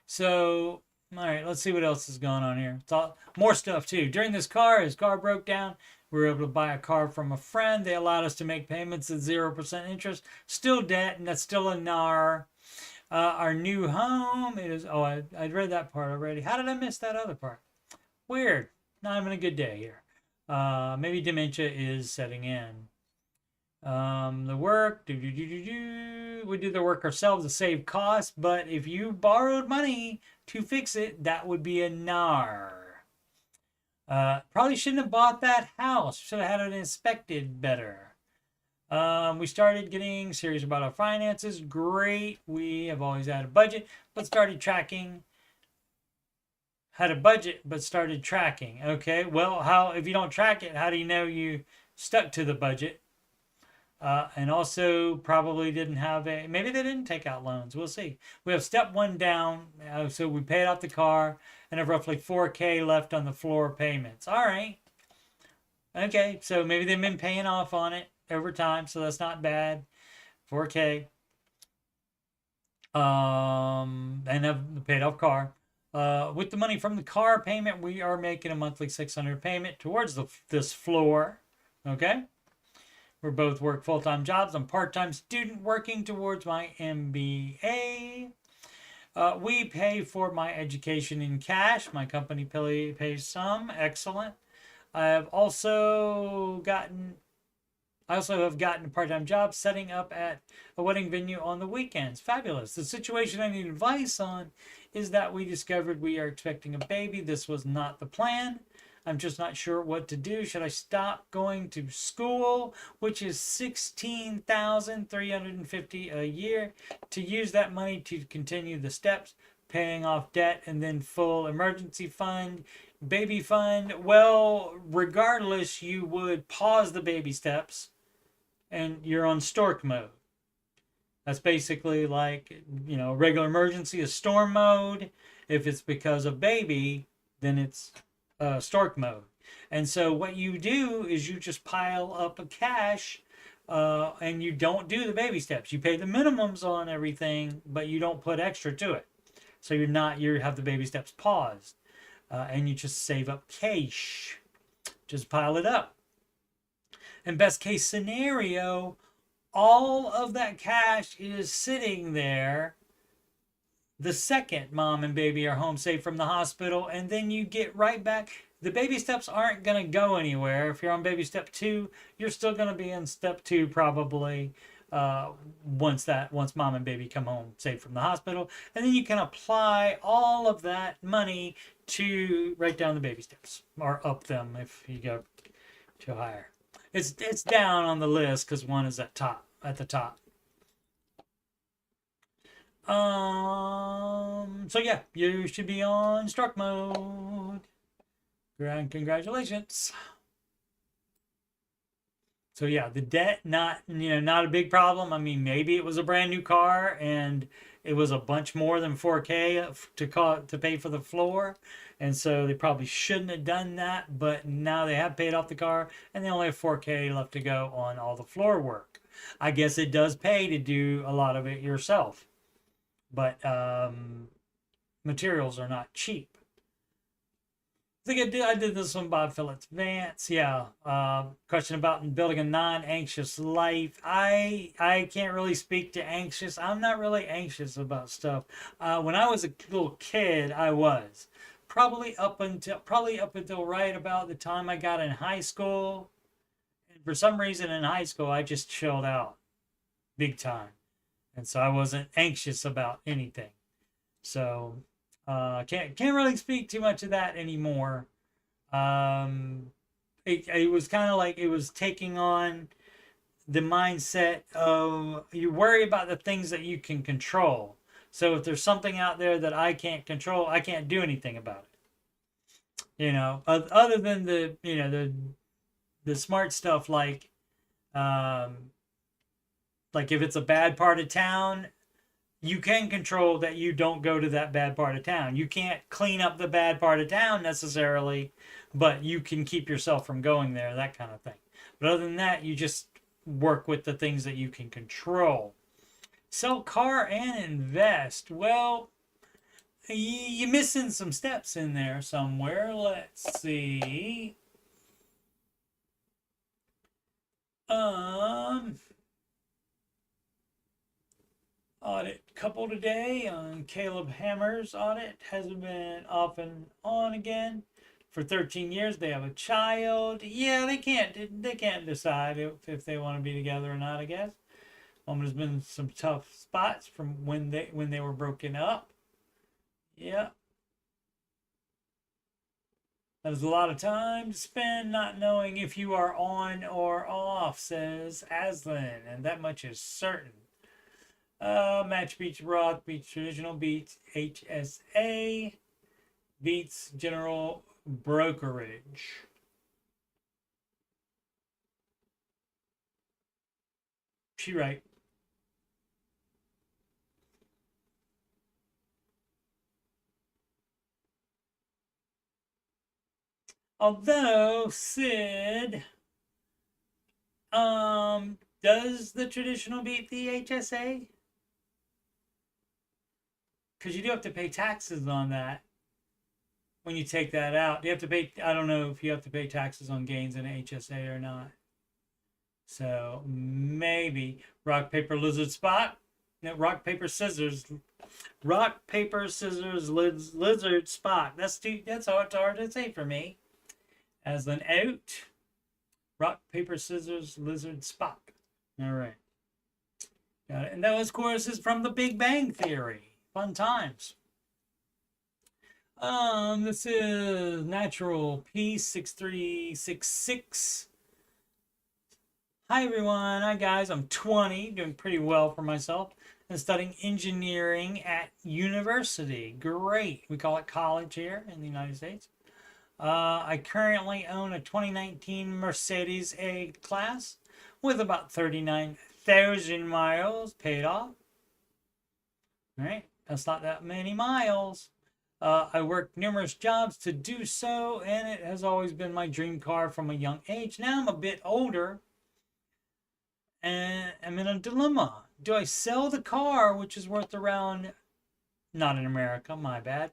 So all right, let's see what else is going on here. It's all, more stuff too. During this car, his car broke down. We were able to buy a car from a friend. They allowed us to make payments at 0% interest. Still debt, and that's still a NAR. Our new home is, oh, I read that part already. How did I miss that other part? Weird. Not having a good day here. Maybe dementia is setting in. The work, we do the work ourselves to save costs, but if you borrowed money to fix it, that would be a NAR. Probably shouldn't have bought that house. Should have had it inspected better. We started getting serious about our finances. Great. We have always had a budget, but started tracking. Had a budget, but started tracking. Okay. Well, how, if you don't track it, how do you know you stuck to the budget? And also probably didn't have maybe they didn't take out loans. We'll see. We have step one down. So we paid off the car and have roughly $4,000 left on the floor payments. All right. Okay. So maybe they've been paying off on it over time. So that's not bad. $4,000. And have paid off car. With the money from the car payment, we are making a monthly $600 payment towards this floor. Okay. We both work full-time jobs. I'm a part-time student working towards my MBA. We pay for my education in cash. My company pays some. Excellent. I also have gotten a part-time job setting up at a wedding venue on the weekends. Fabulous. The situation I need advice on is that we discovered we are expecting a baby. This was not the plan. I'm just not sure what to do. Should I stop going to school, which is $16,350 a year, to use that money to continue the steps, paying off debt, and then full emergency fund, baby fund? Well, regardless, you would pause the baby steps and you're on stork mode. That's basically like, regular emergency is storm mode. If it's because of baby, then it's stork mode. And so what you do is you just pile up a cash and you don't do the baby steps. You pay the minimums on everything, but you don't put extra to it. So you have the baby steps paused and you just save up cash. Just pile it up. In best case scenario, all of that cash is sitting there the second mom and baby are home safe from the hospital, and then you get right back. The baby steps aren't going to go anywhere. If you're on baby step 2, you're still going to be in step 2 probably once mom and baby come home safe from the hospital. And then you can apply all of that money to write down the baby steps or up them if you go too higher. It's down on the list because one is at the top. So yeah, you should be on stork mode. Congratulations. So yeah, the debt, not a big problem. I mean, maybe it was a brand new car and it was a bunch more than $4,000 to pay for the floor. And so they probably shouldn't have done that, but now they have paid off the car and they only have $4,000 left to go on all the floor work. I guess it does pay to do a lot of it yourself, but materials are not cheap. I think I did this one by Phillips Vance. Yeah. Question about building a non-anxious life. I can't really speak to anxious. I'm not really anxious about stuff. When I was a little kid, I was probably up until right about the time I got in high school. And for some reason in high school, I just chilled out big time, and so I wasn't anxious about anything. So can't really speak too much of that anymore. Um, it was kind of like it was taking on the mindset of you worry about the things that you can control. So if there's something out there that I can't control, I can't do anything about it. Other than the smart stuff um, like if it's a bad part of town, you can control that you don't go to that bad part of town. You can't clean up the bad part of town necessarily, but you can keep yourself from going there, that kind of thing. But other than that, you just work with the things that you can control. Sell car and invest. Well, you're missing some steps in there somewhere. Let's see. Audit couple today on Caleb Hammer's audit. Hasn't been off and on again for 13 years. They have a child. Yeah, they can't decide if they want to be together or not, I guess. There's been some tough spots from when they were broken up. Yeah. That is a lot of time to spend not knowing if you are on or off, says Aslan, and that much is certain. Match beats rock, beats traditional, beats HSA, beats general brokerage. She right. Although Sid, does the traditional beat the HSA? Because you do have to pay taxes on that when you take that out. You have to pay, I don't know if you have to pay taxes on gains in HSA or not. So maybe rock, paper, lizard, spot. No, rock, paper, scissors. Rock, paper, scissors, lizard, spot. That's hard to say for me. As an out. Rock, paper, scissors, lizard, spot. All right. Got it. And those, of course, is from the Big Bang Theory. Fun times. This is Natural Peace 6366. Hi everyone. Hi guys. I'm 20, doing pretty well for myself, and studying engineering at university. Great. We call it college here in the United States. I currently own a 2019 Mercedes A-Class with about 39,000 miles paid off. All right. That's not that many miles. I worked numerous jobs to do so, and it has always been my dream car from a young age. Now I'm a bit older, and I'm in a dilemma. Do I sell the car, which is worth around, not in America, my bad,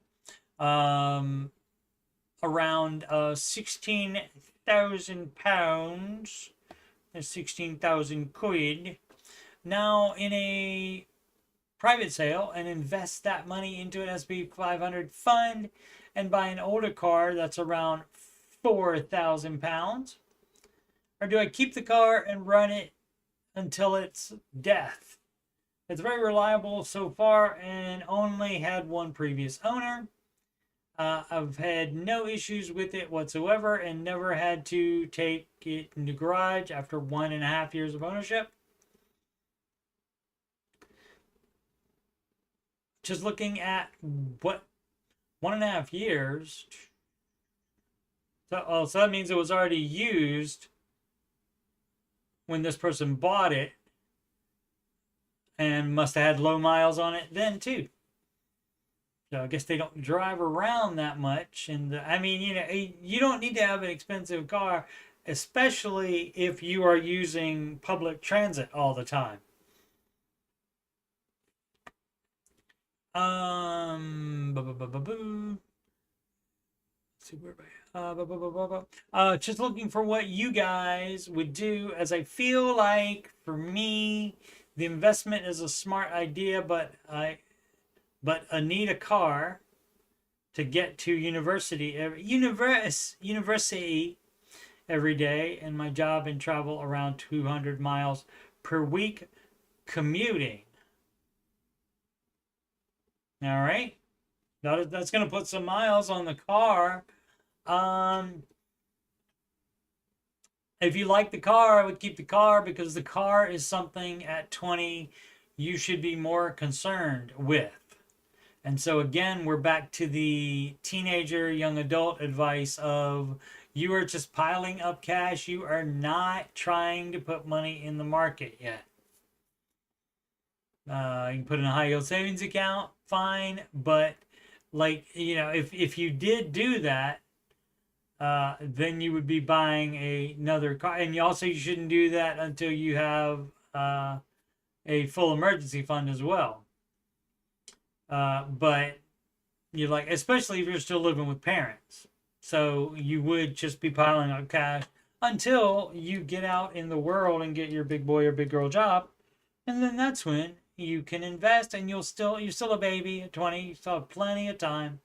around 16,000 pounds, 16,000 quid, now in a private sale, and invest that money into an SB 500 fund and buy an older car that's around 4,000 pounds? Or do I keep the car and run it until its death? It's very reliable so far and only had one previous owner. I've had no issues with it whatsoever and never had to take it in the garage after 1.5 years of ownership. Just looking at what 1.5 years. So that means it was already used when this person bought it, and must have had low miles on it then too. So I guess they don't drive around that much. And I mean, you don't need to have an expensive car especially if you are using public transit all the time. Let's see where just looking for what you guys would do, as I feel like for me, the investment is a smart idea, but I need a car to get to university every day, and my job and travel around 200 miles per week commuting. All right, that's going to put some miles on the car. If you like the car, I would keep the car, because the car is something at 20 you should be more concerned with. And so again, we're back to the teenager, young adult advice of, you are just piling up cash. You are not trying to put money in the market yet. You can put in a high yield savings account, fine. But like, if you did do that, then you would be buying another car. And you shouldn't do that until you have a full emergency fund as well. But you especially if you're still living with parents. So you would just be piling up cash until you get out in the world and get your big boy or big girl job. And then that's when you can invest, and you're still a baby at 20. You still have plenty of time.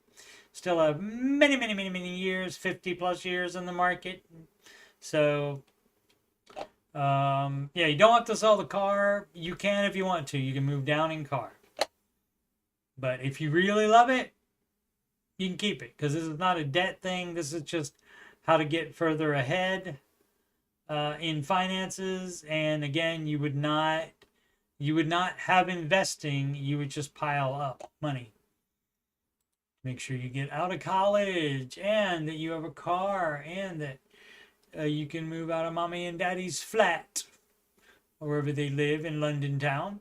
Still have many, many, many, many years, 50 plus years in the market. So, yeah, you don't have to sell the car. You can if you want to. You can move down in car. But if you really love it, you can keep it, because this is not a debt thing. This is just how to get further ahead in finances. And again, you would not have investing. You would just pile up money. Make sure you get out of college, and that you have a car, and that you can move out of mommy and daddy's flat, or wherever they live in London town.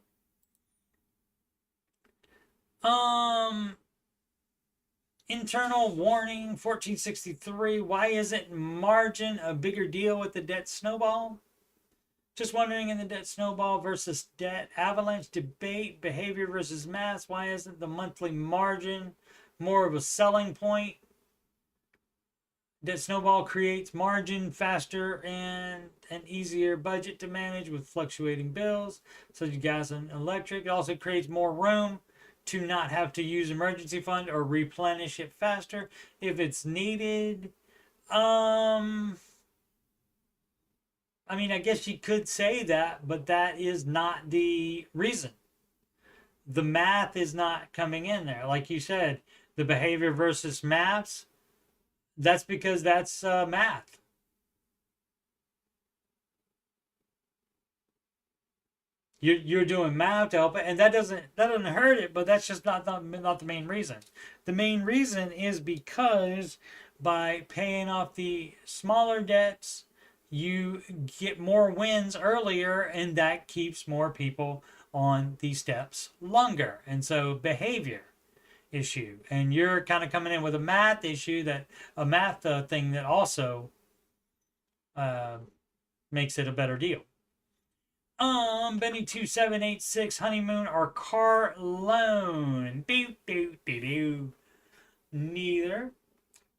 Internal warning 1463. Why isn't margin a bigger deal with the debt snowball? Just wondering, in the debt snowball versus debt avalanche debate, behavior versus mass, why isn't the monthly margin more of a selling point? Debt snowball creates margin faster and an easier budget to manage with fluctuating bills such as gas and electric. It also creates more room to not have to use emergency fund or replenish it faster if it's needed. I mean, I guess you could say that, but that is not the reason. The math is not coming in there. Like you said, the behavior versus maths, that's because that's math. You're doing math to help it, and that doesn't hurt it, but that's just not the main reason. The main reason is because by paying off the smaller debts, you get more wins earlier, and that keeps more people on the steps longer. And so behavior issue, and you're kind of coming in with a math issue, that a math thing that also makes it a better deal. Benny 2786, honeymoon or car loan? Neither.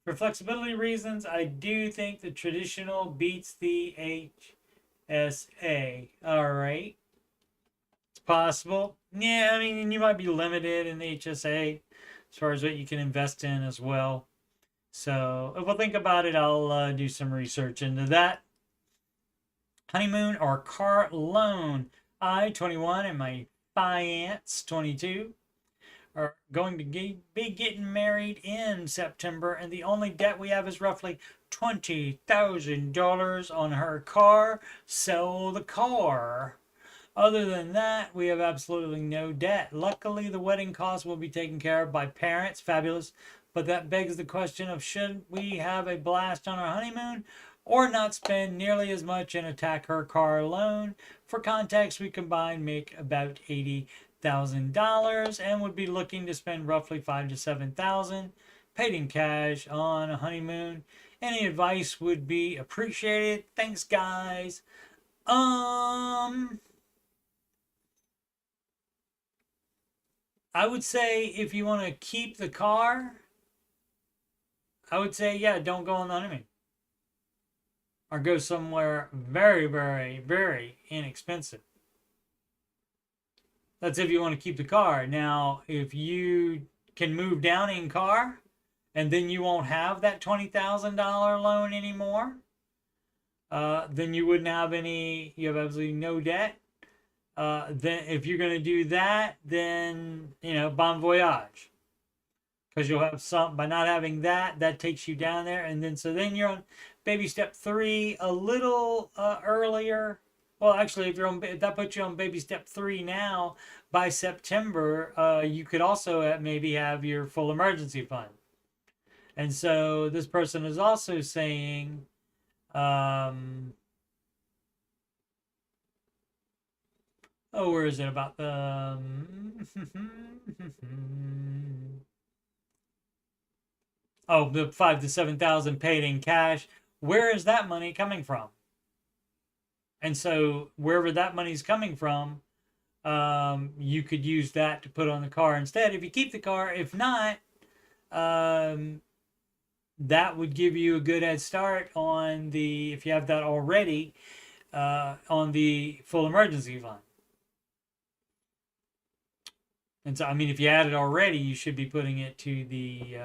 For flexibility reasons, I do think the traditional beats the HSA. All right. It's possible. Yeah, I mean, you might be limited in the HSA as far as what you can invest in as well. So if we'll think about it, I'll do some research into that. Honeymoon or car loan? I, 21, and my fiance, 22, are going to be getting married in September, and the only debt we have is roughly $20,000 on her car. Sell the car. Other than that, we have absolutely no debt. Luckily, the wedding costs will be taken care of by parents. Fabulous. But that begs the question of, should we have a blast on our honeymoon or not spend nearly as much and attack her car loan? For context, we combined make about $80,000 and would be looking to spend roughly $5,000 to $7,000 paid in cash on a honeymoon. Any advice would be appreciated. Thanks, guys. I would say if you want to keep the car, I would say, yeah, don't go on the honeymoon. Or go somewhere very, very, very inexpensive. That's if you want to keep the car. Now, if you can move down in car, and then you won't have that $20,000 loan anymore, then you wouldn't have any, you have absolutely no debt. Then if you're going to do that, then, bon voyage. Because you'll have some, by not having that, that takes you down there. And then, so then you're on baby step 3 a little earlier. Well, actually, if that puts you on baby step 3 now, by September, you could also maybe have your full emergency fund. And so this person is also saying, where is it about the the 5,000 to 7,000 paid in cash? Where is that money coming from? And so wherever that money's coming from, you could use that to put on the car instead if you keep the car. If not, that would give you a good head start on the, if you have that already, on the full emergency fund. And so, I mean, if you had it already, you should be putting it to the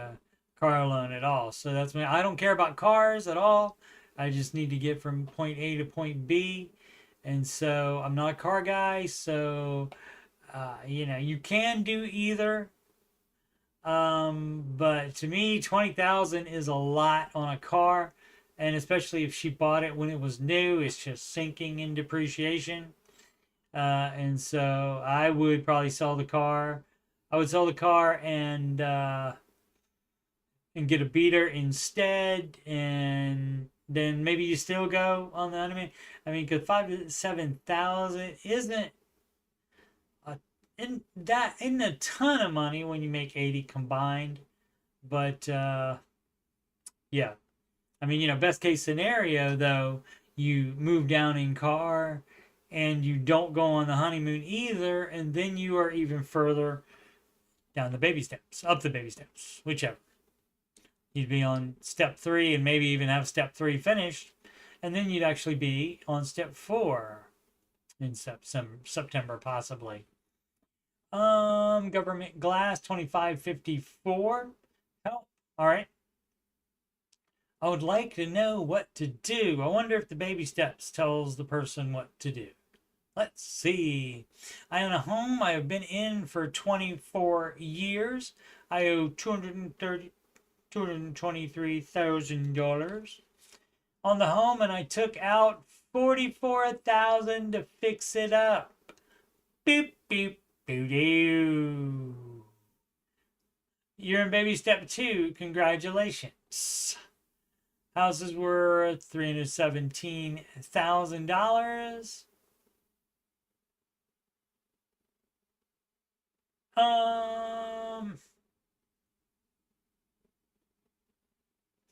car loan at all. So that's me. I don't care about cars at all. I just need to get from point A to point B. And so I'm not a car guy. So, you can do either. But to me, 20,000 is a lot on a car. And especially if she bought it when it was new, it's just sinking in depreciation. And so I would probably sell the car. I would sell the car and get a beater instead, and then maybe you still go on the honeymoon. I mean, because 5,000 to 7,000 isn't a ton of money when you make 80 combined, but yeah. I mean, best case scenario though, you move down in car and you don't go on the honeymoon either, and then you are even further down the baby steps, up the baby steps, whichever. You'd be on step 3 and maybe even have step 3 finished, and then you'd actually be on step 4 in September possibly. Government glass 2554. Help. All right. I would like to know what to do. I wonder if the baby steps tells the person what to do. Let's see. I own a home I have been in for 24 years. I owe $223,000 on the home, and I took out $44,000 to fix it up. Beep, beep, boo doo. You're in baby step 2. Congratulations. House is worth $317,000.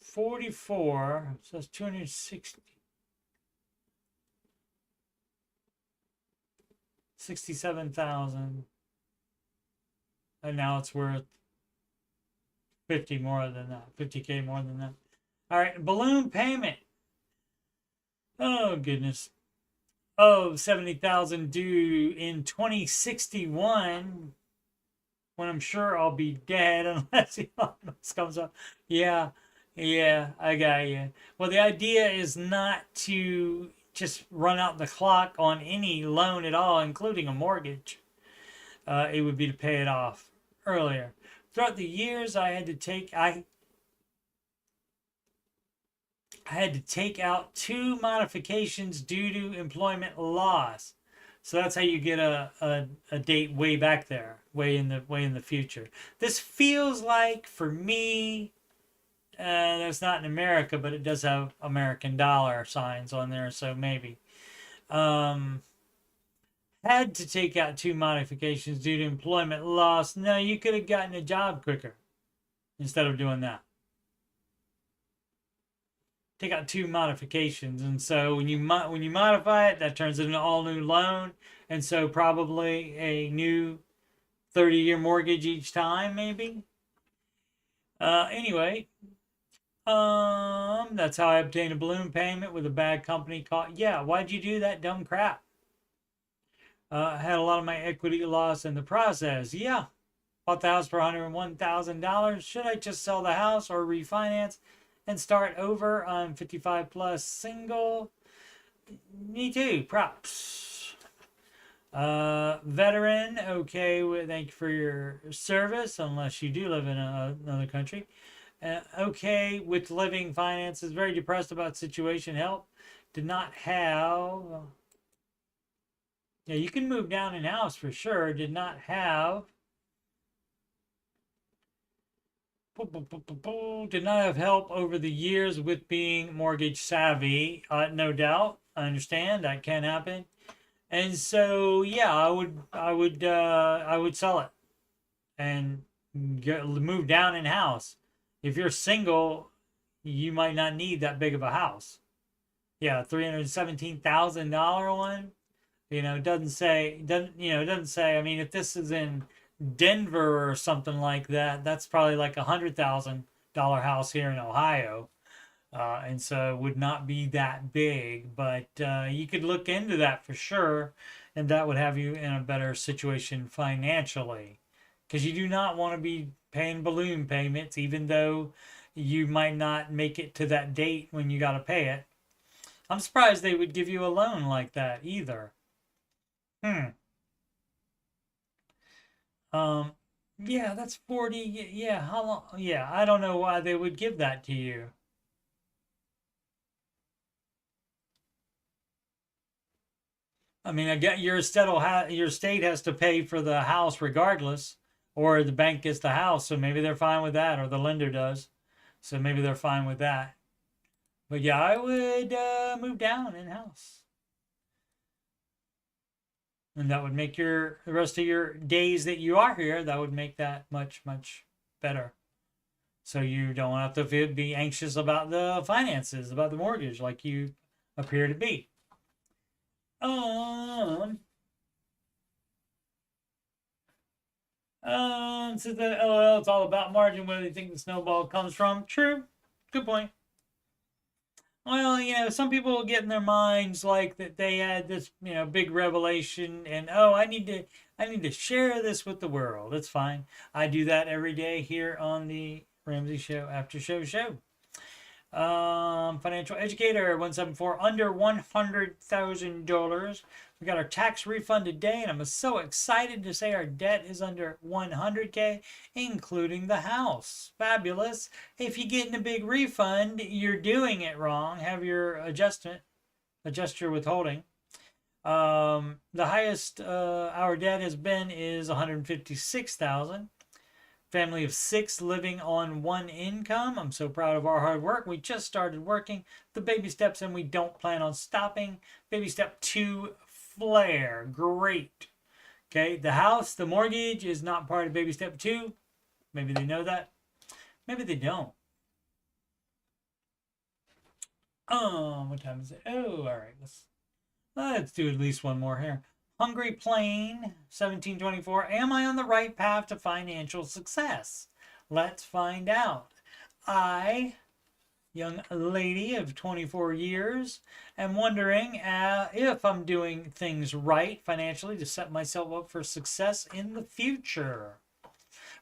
44, so that's 267,000, and now it's worth 50 more than that, 50K more than that. All right, balloon payment. Oh goodness. Oh, 70,000 due in 2061, when I'm sure I'll be dead unless Elon Musk comes up. Yeah, I got you. Well, the idea is not to just run out the clock on any loan at all, including a mortgage. It would be to pay it off earlier. Throughout the years, I had to take out 2 modifications due to employment loss. So that's how you get a date way back there, way in the future. This feels like, for me, that's not in America, but it does have American dollar signs on there, so maybe. Had to take out 2 modifications due to employment loss. No, you could have gotten a job quicker instead of doing that. take out 2 modifications, and so when you modify it, that turns into an all new loan, and so probably a new 30-year mortgage each time, maybe. Anyway, that's how I obtained a balloon payment with a bad company called. Yeah, why'd you do that dumb crap? I had a lot of my equity loss in the process. Yeah, bought the house for $101,000. Should I just sell the house or refinance and start over? I'm 55 plus, single. Me too. Props. Veteran. Okay. Well, thank you for your service, unless you do live in another country. Okay with living finances. Very depressed about situation. Help. Did not have. Yeah, you can move down in house for sure. Did not have. Did not have help over the years with being mortgage savvy. No doubt. I understand that can happen. And so, yeah, I would sell it and move down in house. If you're single, you might not need that big of a house. Yeah, $317,000 one. It doesn't say. I mean, if this is in Denver or something like that, that's probably like $100,000 house here in Ohio. And so it would not be that big, but you could look into that for sure, and that would have you in a better situation financially, because you do not want to be paying balloon payments, even though you might not make it to that date when you got to pay it. I'm surprised they would give you a loan like that either. Yeah, that's 40. Yeah, how long? Yeah, I don't know why they would give that to you. I mean, I get your state has to pay for the house regardless, or the bank gets the house, so maybe they're fine with that, or the lender does, so maybe they're fine with that. But yeah, I would move down in house, and that would make the rest of your days that you are here, that would make that much better. So you don't have to be anxious about the finances, about the mortgage, like you appear to be. So the LOL, it's all about margin. Where do you think the snowball comes from? True. Good point. Well, some people get in their minds like that they had this, big revelation, and I need to share this with the world. It's fine. I do that every day here on the Ramsey Show Aftershow show. Financial educator 174, under $100,000. We got our tax refund today, and I'm so excited to say our debt is under $100K, including the house. Fabulous. If you're getting a big refund, you're doing it wrong. Have your adjust your withholding. The highest our debt has been is $156,000. Family of 6 living on 1 income. I'm so proud of our hard work. We just started working the baby steps, and we don't plan on stopping. Baby step 2, flare. Great. Okay, the house, the mortgage is not part of baby step 2. Maybe they know that. Maybe they don't. What time is it? Oh, all right. Let's do at least one more here. Hungry Plain 1724. Am I on the right path to financial success? Let's find out. I, young lady of 24 years, am wondering if I'm doing things right financially to set myself up for success in the future.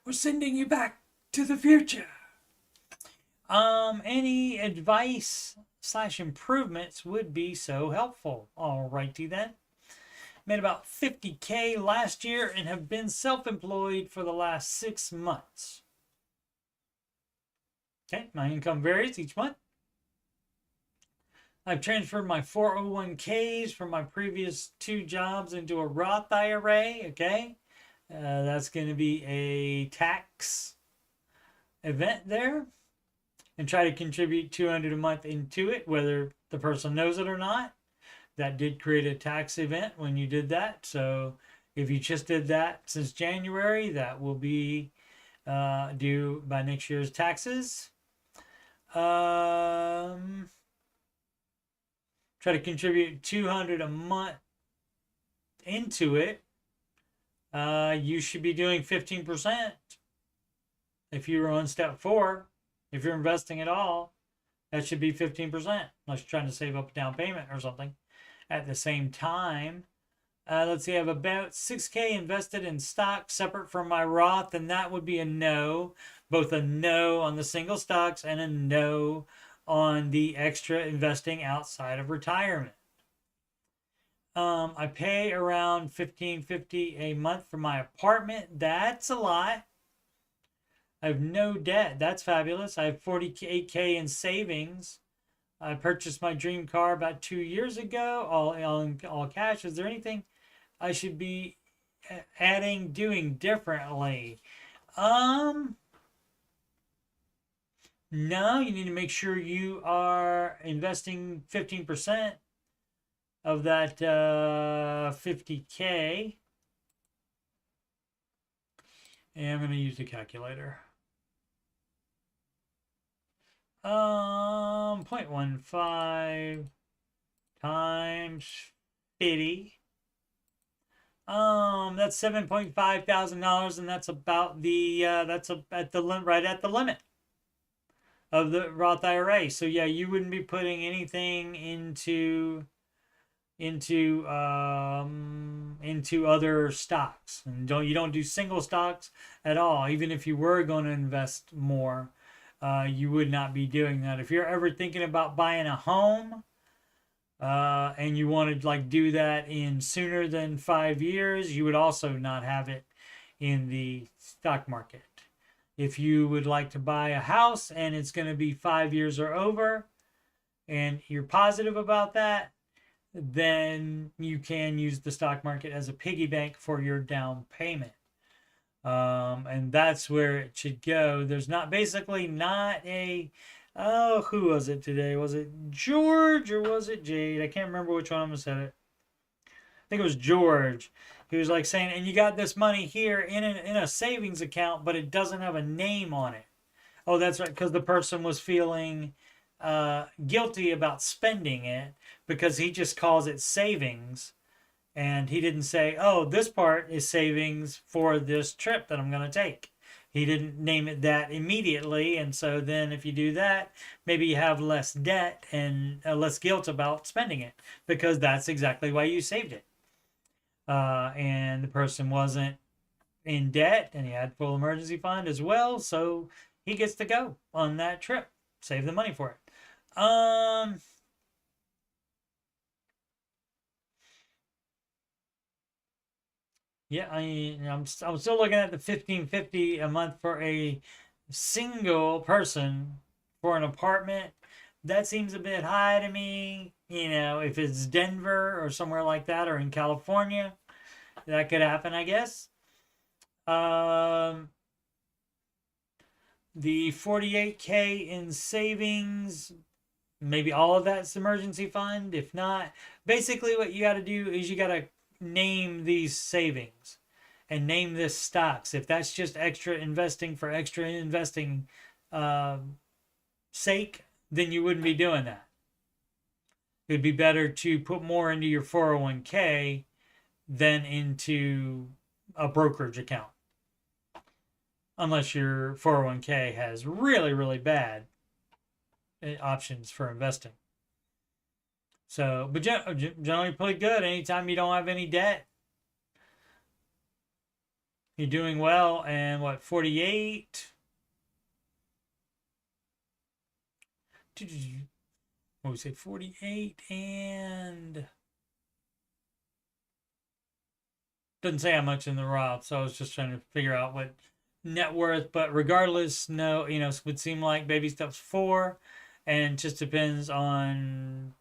We're sending you back to the future. Any advice / improvements would be so helpful. All righty then. Made about $50K last year and have been self-employed for the last 6 months. Okay, my income varies each month. I've transferred my 401Ks from my previous 2 jobs into a Roth IRA. Okay, that's going to be a tax event there, and try to contribute $200 a month into it, whether the person knows it or not. That did create a tax event when you did that. So if you just did that since January, that will be due by next year's taxes. try to contribute $200 a month into it, you should be doing 15%. If you were on step 4, if you're investing at all, that should be 15%, unless you're trying to save up a down payment or something. At the same time, let's see, I have about $6K invested in stock separate from my Roth, and that would be a no. Both a no on the single stocks and a no on the extra investing outside of retirement. I pay around $1,550 a month for my apartment. That's a lot. I have no debt. That's fabulous. I have $48K in savings. I purchased my dream car about 2 years ago, all cash. Is there anything I should be doing differently? No, you need to make sure you are investing 15% of that 50K. And I'm going to use the calculator. 0.15 times 50. That's $7.5 thousand, and that's about the right at the limit of the Roth IRA. So yeah, you wouldn't be putting anything into other stocks, and you don't do single stocks at all. Even if you were going to invest more, you would not be doing that. If you're ever thinking about buying a home, and you want to do that in sooner than 5 years, you would also not have it in the stock market. If you would like to buy a house and it's going to be 5 years or over, and you're positive about that, then you can use the stock market as a piggy bank for your down payment. And that's where it should go. There's not a, who was it today? Was it George or was it Jade? I can't remember which one of them said it. I think it was George. He was saying, and you got this money here in a savings account, but it doesn't have a name on it. Oh, that's right, because the person was feeling guilty about spending it because he just calls it savings, and he didn't say, oh, this part is savings for this trip that I'm going to take. He didn't name it that immediately, and so then if you do that, maybe you have less debt and less guilt about spending it, because that's exactly why you saved it. And the person wasn't in debt, and he had full emergency fund as well, so he gets to go on that trip, save the money for it. Yeah, I'm still looking at the $1,550 a month for a single person for an apartment. That seems a bit high to me. If it's Denver or somewhere like that, or in California, that could happen, I guess. The 48K in savings, maybe all of that's emergency fund. If not, basically what you got to do is you got to name these savings and name this stocks. If that's just extra investing for extra investing sake, then you wouldn't be doing that. It'd be better to put more into your 401k than into a brokerage account, unless your 401k has really, really bad options for investing. So, but generally pretty good. Anytime you don't have any debt, you're doing well. And what, 48? What we say, 48, and doesn't say how much in the Roth. So I was just trying to figure out what net worth. But regardless, no, it would seem like baby steps 4, and just depends on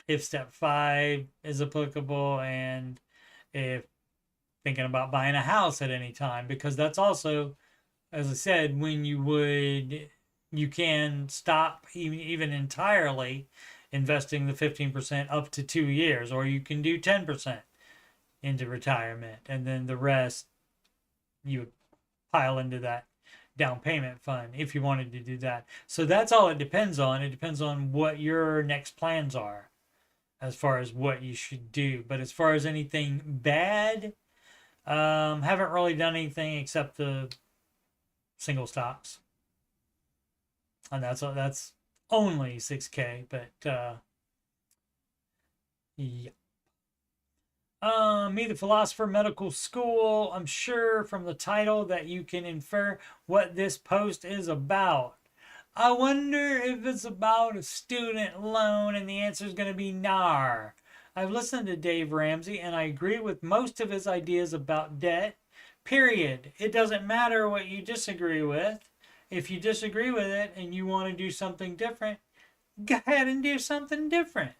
if step 5 is applicable, and if thinking about buying a house at any time, because that's also, as I said, when you can stop even entirely investing the 15% up to 2 years, or you can do 10% into retirement, and then the rest you would pile into that down payment fund if you wanted to do that. So that's all it depends on. It depends on what your next plans are. as far as what you should do. But as far as anything bad, haven't really done anything except the single stocks, and that's only 6K. But yeah. Me, the Philosopher Medical School. I'm sure from the title that you can infer what this post is about. I wonder if it's about a student loan, and the answer is going to be NAR. I've listened to Dave Ramsey, and I agree with most of his ideas about debt. Period. It doesn't matter what you disagree with. If you disagree with it and you want to do something different, go ahead and do something different.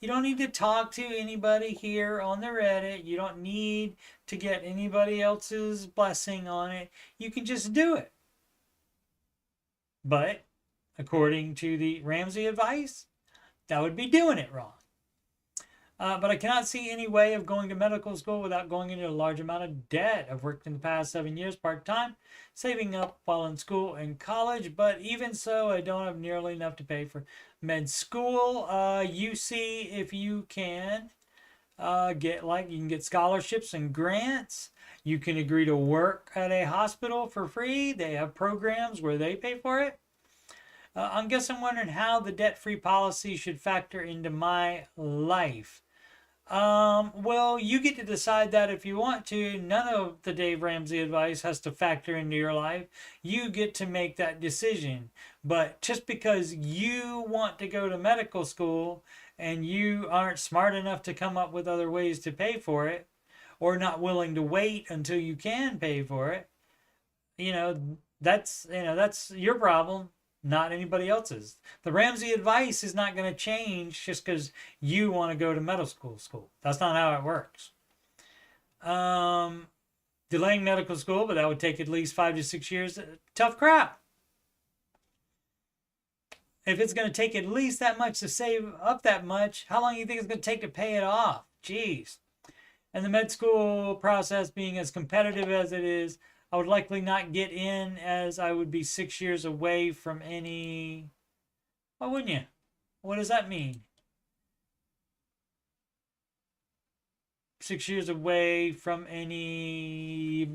You don't need to talk to anybody here on the Reddit. You don't need to get anybody else's blessing on it. You can just do it. But according to the Ramsey advice, that would be doing it wrong. But I cannot see any way of going to medical school without going into a large amount of debt. I've worked in the past 7 years part-time, saving up while in school and college, but even so, I don't have nearly enough to pay for med school. You see if you can you can get scholarships and grants. You can agree to work at a hospital for free. They have programs where they pay for it. I guess I'm wondering how the debt-free policy should factor into my life. Well, you get to decide that if you want to. None of the Dave Ramsey advice has to factor into your life. You get to make that decision. But just because you want to go to medical school and you aren't smart enough to come up with other ways to pay for it, or not willing to wait until you can pay for it, that's your problem, not anybody else's. The Ramsey advice is not going to change just because you want to go to medical school. That's not how it works. Delaying medical school, but that would take at least 5 to 6 years. Tough crap. If it's going to take at least that much to save up that much, how long do you think it's going to take to pay it off? Jeez. And the med school process being as competitive as it is, I would likely not get in, as I would be 6 years away from any... Why wouldn't you? What does that mean? 6 years away from any...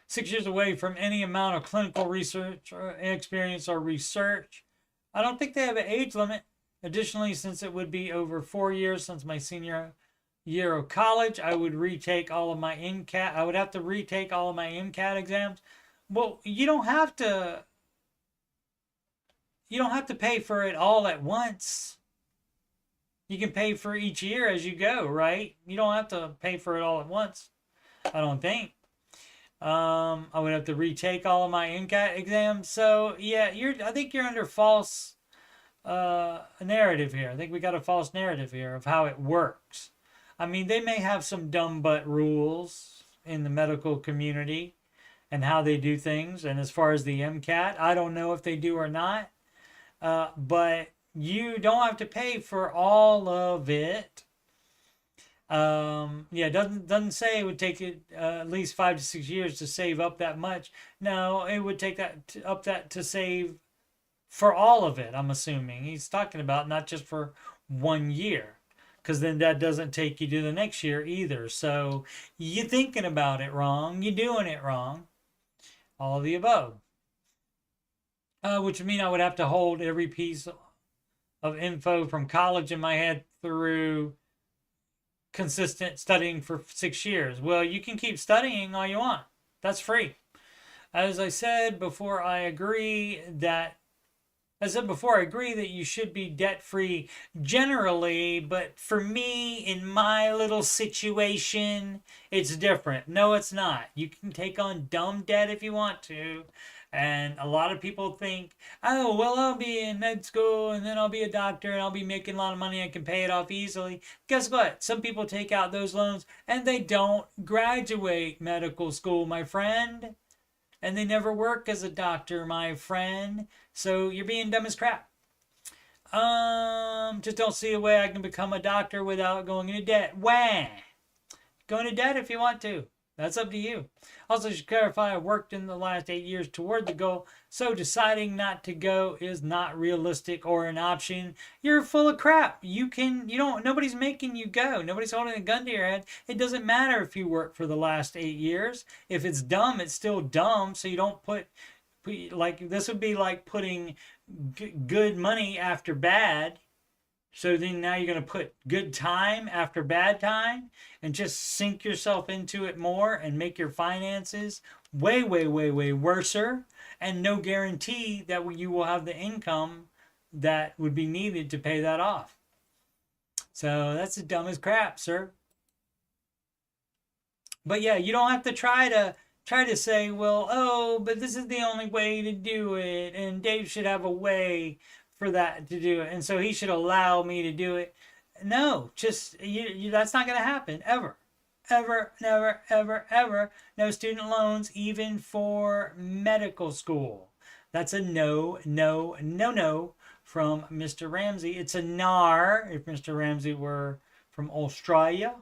6 years away from any amount of clinical research or experience or research. I don't think they have an age limit. Additionally, since it would be over 4 years since my senior year of college, I would retake all of my MCAT. I would have to retake all of my MCAT exams. Well, you don't have to pay for it all at once. You can pay for each year as you go, right? You don't have to pay for it all at once, I don't think. I would have to retake all of my MCAT exams. So yeah, I think you're under false narrative here. I think we got a false narrative here of how it works. I mean, they may have some dumb butt rules in the medical community and how they do things. And as far as the MCAT, I don't know if they do or not. But you don't have to pay for all of it. Yeah, it doesn't say it would take it at least 5 to 6 years to save up that much. No, it would take that to save for all of it, I'm assuming. He's talking about not just for 1 year, because then that doesn't take you to the next year either. So you're thinking about it wrong. You're doing it wrong. All of the above. Which would mean I would have to hold every piece of info from college in my head through consistent studying for 6 years. Well, you can keep studying all you want. That's free. As I said before, I agree that you should be debt-free generally, but for me, in my little situation, it's different. No, it's not. You can take on dumb debt if you want to. And a lot of people think, oh, well, I'll be in med school and then I'll be a doctor and I'll be making a lot of money. I can pay it off easily. Guess what? Some people take out those loans and they don't graduate medical school, my friend. And they never work as a doctor, my friend. So you're being dumb as crap. Just don't see a way I can become a doctor without going into debt. Wah! Go into debt if you want to. That's up to you. Also, should clarify, I worked in the last 8 years toward the goal, so deciding not to go is not realistic or an option. You're full of crap. Nobody's making you go. Nobody's holding a gun to your head. It doesn't matter if you work for the last 8 years. If it's dumb, it's still dumb. So you don't like, this would be like putting good money after bad. So then now you're going to put good time after bad time and just sink yourself into it more and make your finances way, way, way, way worser, and no guarantee that you will have the income that would be needed to pay that off. So that's the dumbest crap, sir. But yeah, you don't have to try to say, well, oh, but this is the only way to do it, and Dave should have a way for that to do it, and so he should allow me to do it. No, just that's not going to happen ever, never, ever. No student loans, even for medical school. That's a no from Mr. Ramsey. It's a nar if Mr. Ramsey were from Australia.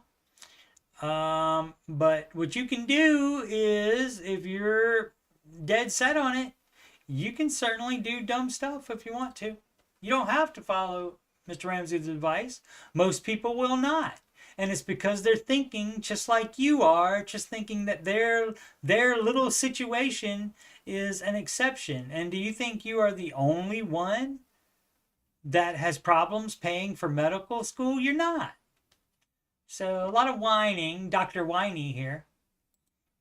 But what you can do is, if you're dead set on it, you can certainly do dumb stuff if you want to. You don't have to follow Mr. Ramsey's advice. Most people will not. And it's because they're thinking just like you are, just thinking that their little situation is an exception. And do you think you are the only one that has problems paying for medical school? You're not. So a lot of whining, Dr. Whiny here,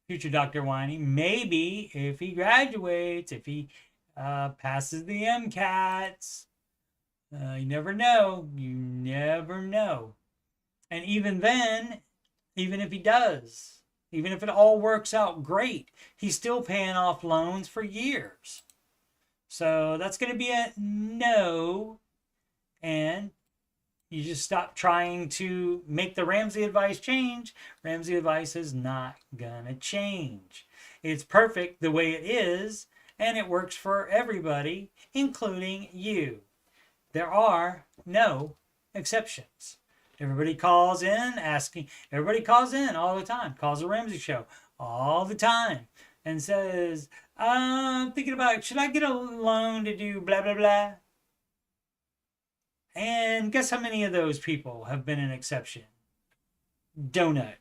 future Dr. Whiny. Maybe if he graduates, if he passes the MCATs, you never know. You never know. And even then, even if he does, even if it all works out great, he's still paying off loans for years. So that's going to be a no. And you just stop trying to make the Ramsey advice change. Ramsey advice is not going to change. It's perfect the way it is, and it works for everybody, including you. There are no exceptions. Everybody calls in all the time, calls the Ramsey show all the time and says, I'm thinking about, should I get a loan to do blah, blah, blah? And guess how many of those people have been an exception? Donut.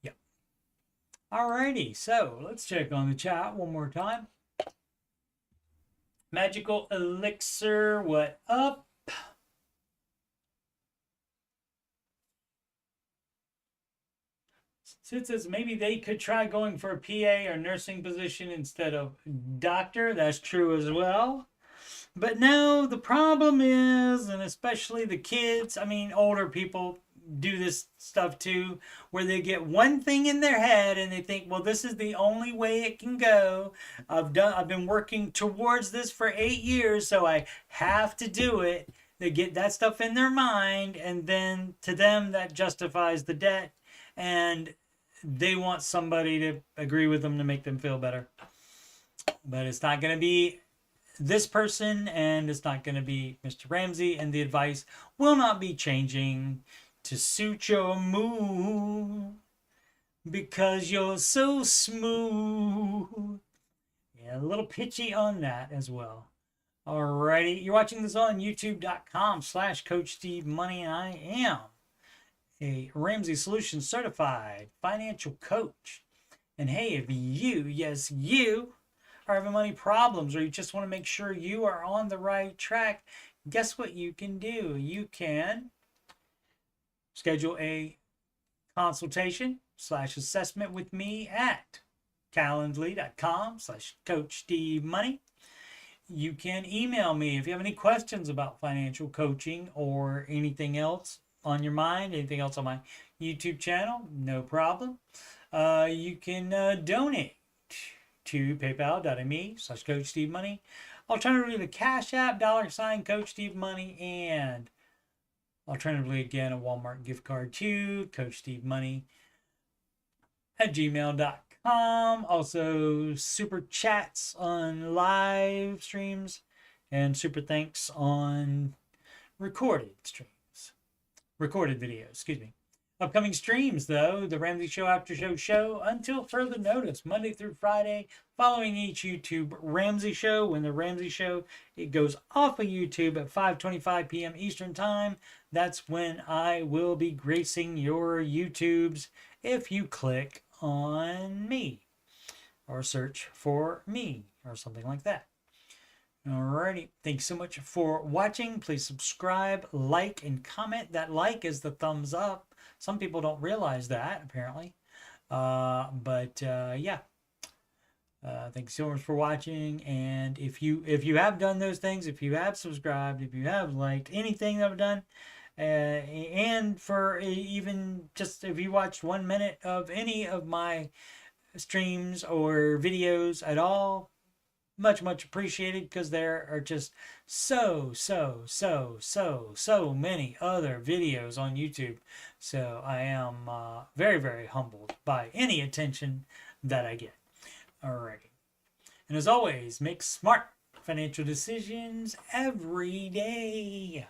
Yep. Alrighty, so let's check on the chat one more time. Magical Elixir, what up? So it says maybe they could try going for a PA or nursing position instead of doctor. That's true as well. But no, the problem is, and especially the kids, I mean, older people do this stuff too, where they get one thing in their head and they think, well, this is the only way it can go. I've been working towards this for 8 years, so I have to do it. They get that stuff in their mind, and then to them that justifies the debt, and they want somebody to agree with them to make them feel better. But it's not going to be this person, and it's not going to be Mr. Ramsey, and the advice will not be changing to suit your mood because you're so smooth. Yeah, a little pitchy on that as well. Alrighty, you're watching this on youtube.com/coachstevemoney, and I am a Ramsey Solutions certified financial coach. And hey, if you, yes, you are having money problems, or you just want to make sure you are on the right track, guess what you can do? You can schedule a consultation/assessment with me at calendly.com/coachstevemoney. You can email me if you have any questions about financial coaching or anything else on your mind, anything else on my YouTube channel, no problem. You can donate to paypal.me/coachstevemoney. Alternatively, the Cash App, $CoachSteveMoney, and alternatively, again, a Walmart gift card to coachstevmoney@gmail.com. Also, super chats on live streams and super thanks on recorded videos, excuse me. Upcoming streams, though, the Ramsey Show Aftershow show until further notice, Monday through Friday, following each YouTube Ramsey Show. When the Ramsey Show, it goes off of YouTube at 5:25 p.m. Eastern Time. That's when I will be gracing your YouTubes if you click on me or search for me or something like that. Alrighty, thanks so much for watching. Please subscribe, like, and comment. That like is the thumbs up. Some people don't realize that, apparently. Yeah. Thanks so much for watching. And if you have done those things, if you have subscribed, if you have liked anything that I've done, and for even just if you watched 1 minute of any of my streams or videos at all, much appreciated, because there are just so many other videos on YouTube. So I am very humbled by any attention that I get. Alrighty. And as always, make smart financial decisions every day.